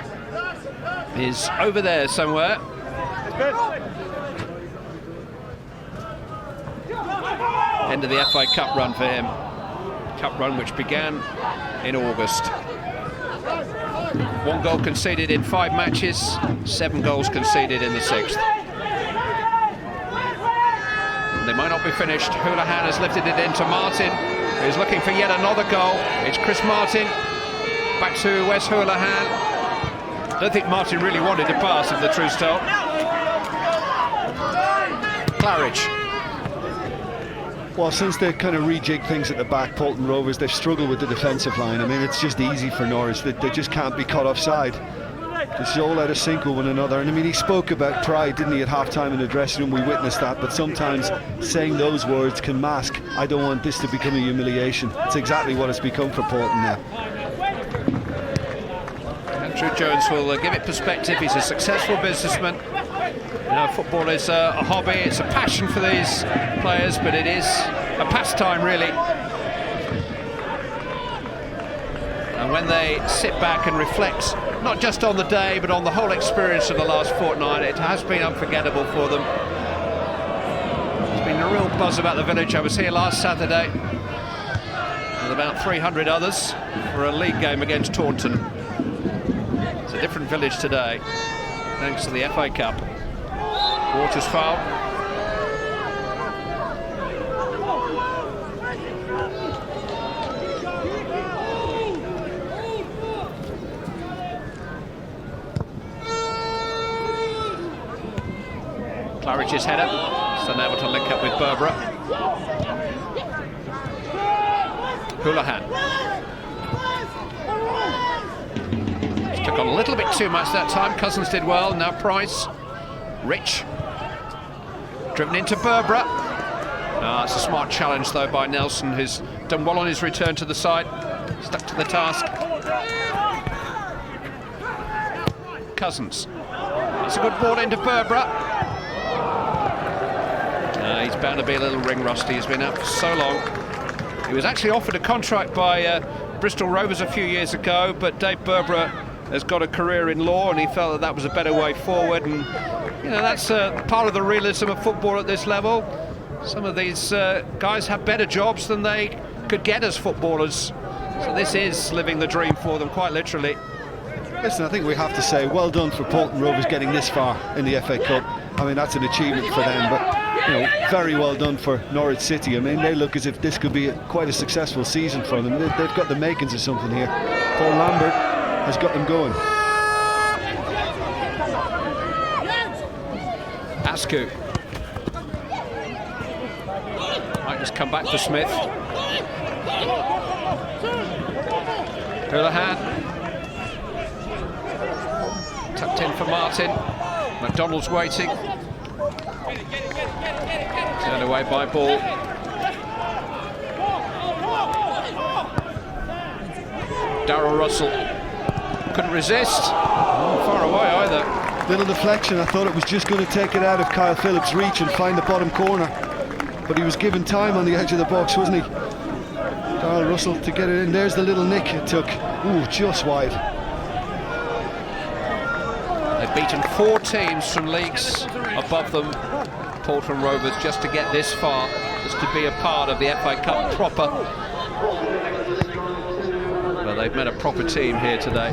is over there somewhere. End of the FA Cup run for him. Cup run which began in August. 1 goal conceded in 5 matches, 7 goals conceded in the 6th. They might not be finished. Houlihan has lifted it into Martin, who's looking for yet another goal. It's Chris Martin, back to Wes Houlihan. I don't think Martin really wanted to pass, if the truth's told. Claridge. Well, since they've kind of rejigged things at the back, Paulton Rovers, they've struggled with the defensive line. I mean, it's just easy for Norwich. They just can't be caught offside. It's all out of sync with one another. And I mean, he spoke about pride, didn't he, at half-time in the dressing room? We witnessed that. But sometimes saying those words can mask, I don't want this to become a humiliation. It's exactly what it's become for Paulton now. Andrew Jones will give it perspective. He's a successful businessman. You know, football is a hobby, it's a passion for these players, but it is a pastime, really. And when they sit back and reflect, not just on the day, but on the whole experience of the last fortnight, it has been unforgettable for them. There's been a real buzz about the village. I was here last Saturday with about 300 others for a league game against Taunton. It's a different village today, thanks to the FA Cup. Waters foul. Claridge's header, still unable to link up with Berbera. Houlihan. Took on a little bit too much that time. Cousins did well, now Price. Rich. Driven into Berbera. It's a smart challenge though by Nelson, who's done well on his return to the side. Stuck to the task. Cousins. It's a good ball into Berbera. He's bound to be a little ring rusty. He's been out for so long. He was actually offered a contract by Bristol Rovers a few years ago, but Dave Berbera has got a career in law and he felt that that was a better way forward, and you know, that's part of the realism of football at this level. Some of these guys have better jobs than they could get as footballers, so this is living the dream for them, quite literally. Listen, I think we have to say well done for Paulton Rovers getting this far in the FA Cup. I mean, that's an achievement for them, but very well done for Norwich City. I mean, they look as if this could be quite a successful season for them. They've got the makings of something here. Paul Lambert has got them going. Askew might just come back to Smith. Houlihan tucked in for Martin. McDonald's waiting. Turned away by Ball. Darryl Russell couldn't resist. Not far away either. Little deflection. I thought it was just going to take it out of Kyle Phillips' reach and find the bottom corner, but he was given time on the edge of the box, wasn't he? Darryl Russell to get it in. There's the little nick it took. Ooh, just wide. They've beaten 4 teams from leagues above them, Paulton Rovers, just to get this far, just to be a part of the FA Cup proper. But they've met a proper team here today.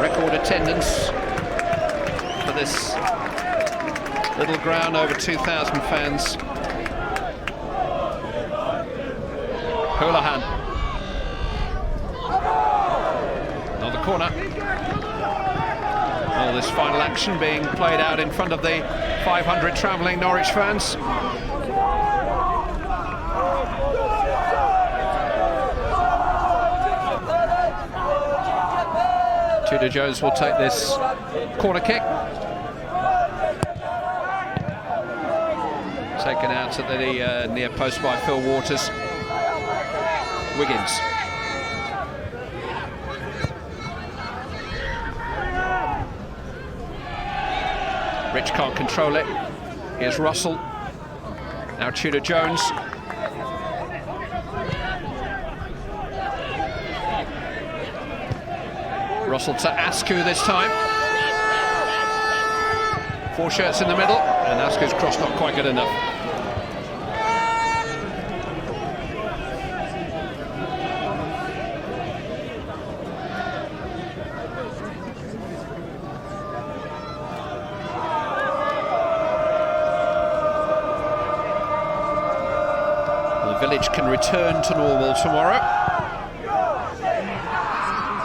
Record attendance for this little ground, over 2,000 fans. Houlihan. Another corner. All this final action being played out in front of the 500 travelling Norwich fans. Tudor Jones will take this corner kick. Taken out at the near post by Phil Waters. Wiggins. Rich can't control it. Here's Russell. Now Tudor Jones. Russell to Askew this time. 4 shirts in the middle, and Askew's cross not quite good enough. The village can return to normal tomorrow.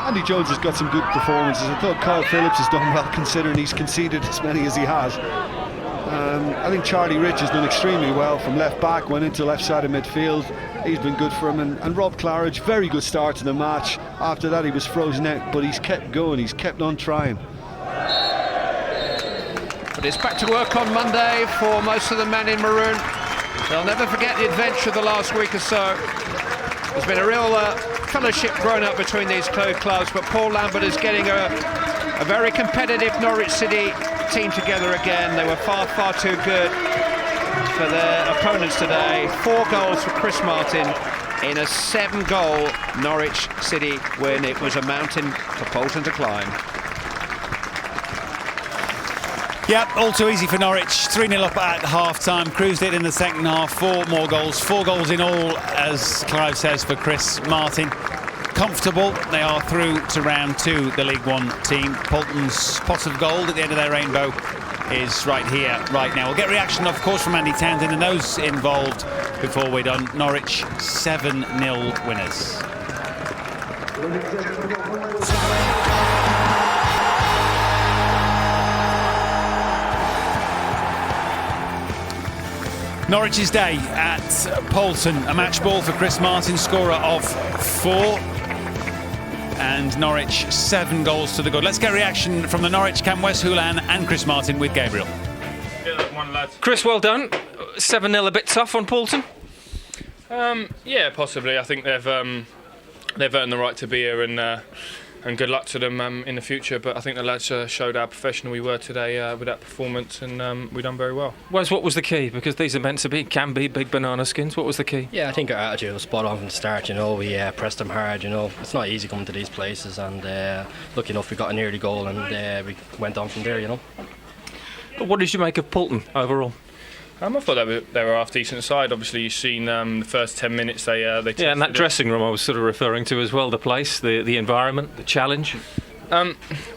Andy Jones has got some good performances. I thought Kyle Phillips has done well considering he's conceded as many as he has. I think Charlie Rich has done extremely well from left back, went into left side of midfield. He's been good for him. And Rob Claridge, very good start to the match. After that he was frozen out, but he's kept going, he's kept on trying. But it's back to work on Monday for most of the men in maroon. They'll never forget the adventure of the last week or so. There's been a real fellowship grown up between these two clubs, but Paul Lambert is getting a very competitive Norwich City team together again. They were far, far too good for their opponents today. 4 goals for Chris Martin in a 7-goal Norwich City win. It was a mountain for Paulton to climb. Yep, all too easy for Norwich. 3-0 up at half-time. Cruised it in the second half. 4 more goals. 4 goals in all, as Clive says, for Chris Martin. Comfortable. They are through to round 2, the League One team. Paulton's pot of gold at the end of their rainbow is right here, right now. We'll get reaction, of course, from Andy Townsend and those involved before we're done. Norwich 7-0 winners. Norwich's day at Paulton. A match ball for Chris Martin, scorer of 4. And Norwich 7 goals to the good. Let's get reaction from the Norwich camp. Wes Houlihan and Chris Martin with Gabriel. Chris, well done. 7-0 a bit tough on Paulton? Yeah, possibly. I think they've earned the right to be here, and good luck to them in the future. But I think the lads showed how professional we were today with that performance, and we done very well. Wes, what was the key? Because these are meant to be, can be, big banana skins. What was the key? Yeah, I think our attitude was spot on from the start. You know, we pressed them hard. You know, it's not easy coming to these places, and lucky enough we got an early goal, and we went on from there. You know. But what did you make of Paulton overall? I thought they were half decent side. Obviously, you've seen the first 10 minutes they yeah, and that dressing room I was sort of referring to as well. The place, the environment, the challenge.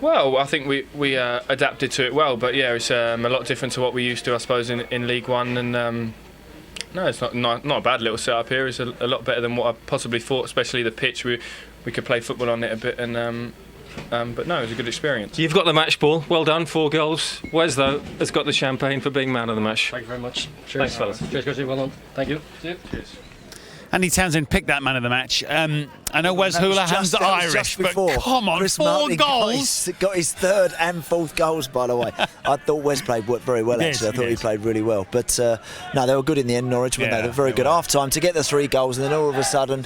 Well, I think we adapted to it well, but yeah, it's a lot different to what we used to, I suppose, in League One. And no, it's not a bad little setup here. It's a lot better than what I possibly thought, especially the pitch. We could play football on it a bit, and but no, it was a good experience. You've got the match ball. Well done, 4 goals. Wes, though, has got the champagne for being man of the match. Thank you very much. Thanks, fellas. Cheers, Chrissy. Well done. Thank you. Cheers. Andy Townsend picked that man of the match. I know Wes Houlihan's Irish, but come on, Chris 4 Martin goals. Got his 3rd and 4th goals, by the way. I thought Wes played very well, actually. I thought he played really well. But no, they were good in the end, Norwich, weren't they? They were very good. Half-time to get the 3 goals, and then all of a sudden...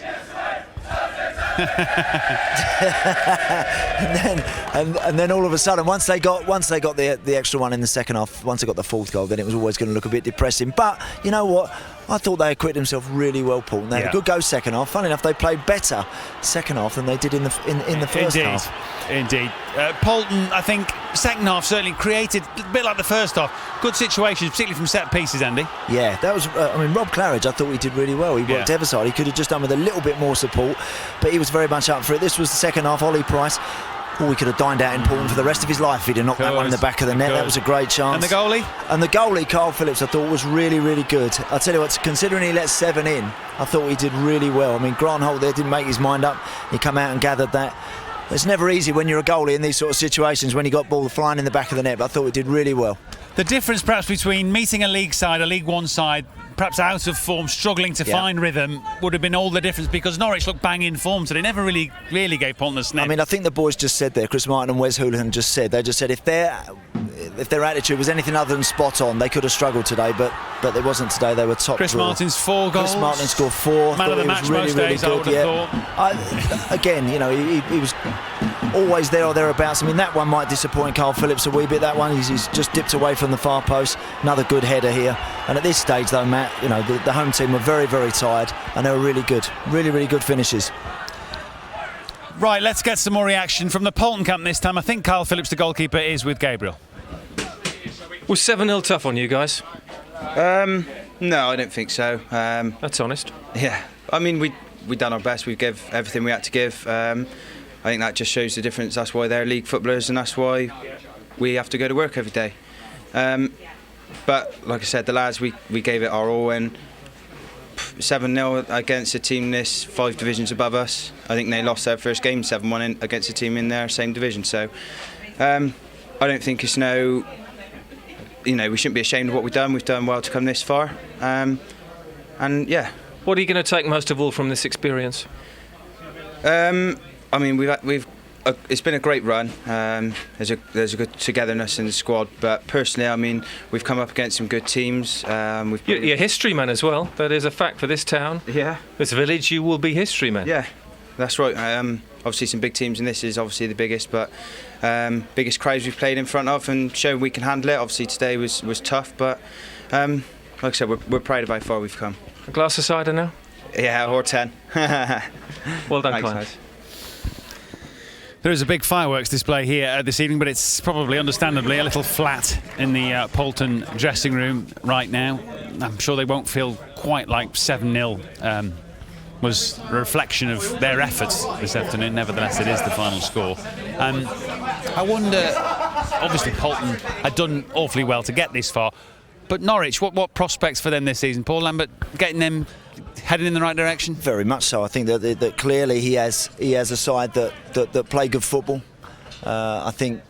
and then all of a sudden, once they got the extra one in the second half, once they got the 4th goal, then it was always going to look a bit depressing. But you know what? I thought they acquitted themselves really well, Paul. They had a good go second half. Funny enough, they played better second half than they did in the first half. Indeed. Paulton, I think, second half certainly created a bit like the first half. Good situations, particularly from set pieces, Andy. Yeah, that was. Rob Claridge, I thought he did really well. He worked ever side. He could have just done with a little bit more support, but he was very much up for it. This was the second half. Ollie Price. Oh, he could have dined out in Paulton for the rest of his life if he'd have knocked that one in the back of the net. That was a great chance. And the goalie? And the goalie, Carl Phillips, I thought was really, really good. I'll tell you what, considering he let 7 in, I thought he did really well. I mean, Grant Holt there didn't make his mind up. He come out and gathered that. It's never easy when you're a goalie in these sort of situations when you got ball flying in the back of the net, but I thought he did really well. The difference perhaps between meeting a League side, a League One side, perhaps out of form, struggling to find rhythm, would have been all the difference, because Norwich looked bang in form today. Never really gave Paulton a sniff. I mean, I think the boys just said there, Chris Martin and Wes Houlihan just said if their attitude was anything other than spot on, they could have struggled today, but it wasn't today. They were top Chris draw. Martin's 4 goals. Chris Martin scored 4. Man of the match really, most really days, good. I would have thought. Again, you know, he was always there or thereabouts. I mean, that one might disappoint Carl Phillips a wee bit. That one, he's just dipped away from the far post. Another good header here. And at this stage, though, Matt, you know, the home team were very, very tired, and they were really good. Really, really good finishes. Right, let's get some more reaction from the Paulton camp this time. I think Carl Phillips, the goalkeeper, is with Gabriel. Was 7-0 tough on you guys? No, I don't think so. That's honest. Yeah, I mean, we done our best. We gave everything we had to give. I think that just shows the difference. That's why they're league footballers, and that's why we have to go to work every day. But like I said, the lads, we gave it our all, and 7-0 against a team this 5 divisions above us. I think they lost their first game 7-1 against a team in their same division. So I don't think it's no. You know, we shouldn't be ashamed of what we've done. We've done well to come this far, and yeah. What are you going to take most of all from this experience? I mean, it's been a great run. There's a good togetherness in the squad, but personally, I mean, we've come up against some good teams. You're a history man as well. That is a fact for this town. Yeah. This village, you will be history man. Yeah, that's right. Obviously, some big teams, and this is obviously the biggest, but biggest crowds we've played in front of, and showing we can handle it. Obviously, today was tough, but like I said, we're proud of how far we've come. A glass of cider now? Yeah, or 10. Well done, Clive. There is a big fireworks display here this evening, but it's probably, understandably, a little flat in the Paulton dressing room right now. I'm sure they won't feel quite like 7-0 was a reflection of their efforts this afternoon. Nevertheless, it is the final score. I wonder, obviously Paulton had done awfully well to get this far, but Norwich, what prospects for them this season? Paul Lambert, getting them heading in the right direction? Very much so. I think that clearly he has a side that play good football. I think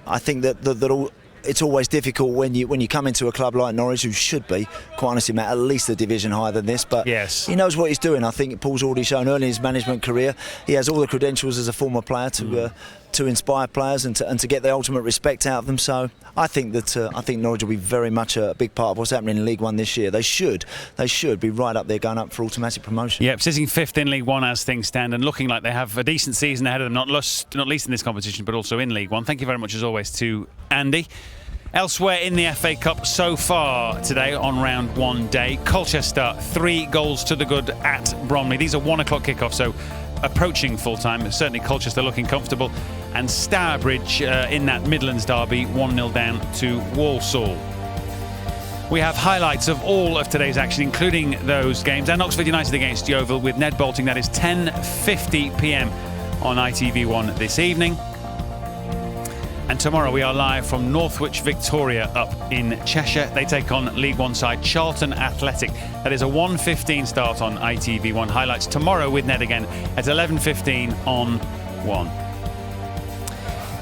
that it's always difficult when you come into a club like Norwich, who should be, quite honestly, Matt, at least a division higher than this. But yes, he knows what he's doing. I think Paul's already shown early in his management career he has all the credentials as a former player to inspire players and to get the ultimate respect out of them. So I think Norwich will be very much a big part of what's happening in League One this year. They should be right up there, going up for automatic promotion. Yep, sitting 5th in League One as things stand, and looking like they have a decent season ahead of them, not least in this competition, but also in League One. Thank you very much as always to Andy. Elsewhere in the FA Cup so far today on round 1 day, Colchester 3 goals to the good at Bromley. These are 1 o'clock kickoffs, so approaching full time. Certainly Colchester looking comfortable, and Stourbridge in that Midlands derby 1-0 down to Walsall. We have highlights of all of today's action, including those games, and Oxford United against Yeovil with Ned Bolting. That is 10:50 p.m. on ITV1 this evening. And tomorrow we are live from Norwich Victoria up in Cheshire. They take on League One side Charlton Athletic. That is a 1:15 start on ITV1. Highlights tomorrow with Ned again at 11:15 on 1.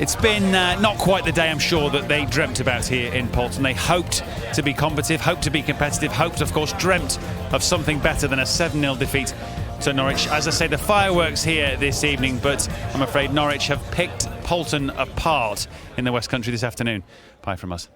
It's been not quite the day, I'm sure, that they dreamt about here in Paulton. They hoped to be combative, hoped to be competitive, hoped, of course, dreamt of something better than a 7-0 defeat to Norwich. As I say, the fireworks here this evening, but I'm afraid Norwich have picked Paulton apart in the West Country this afternoon. Bye from us.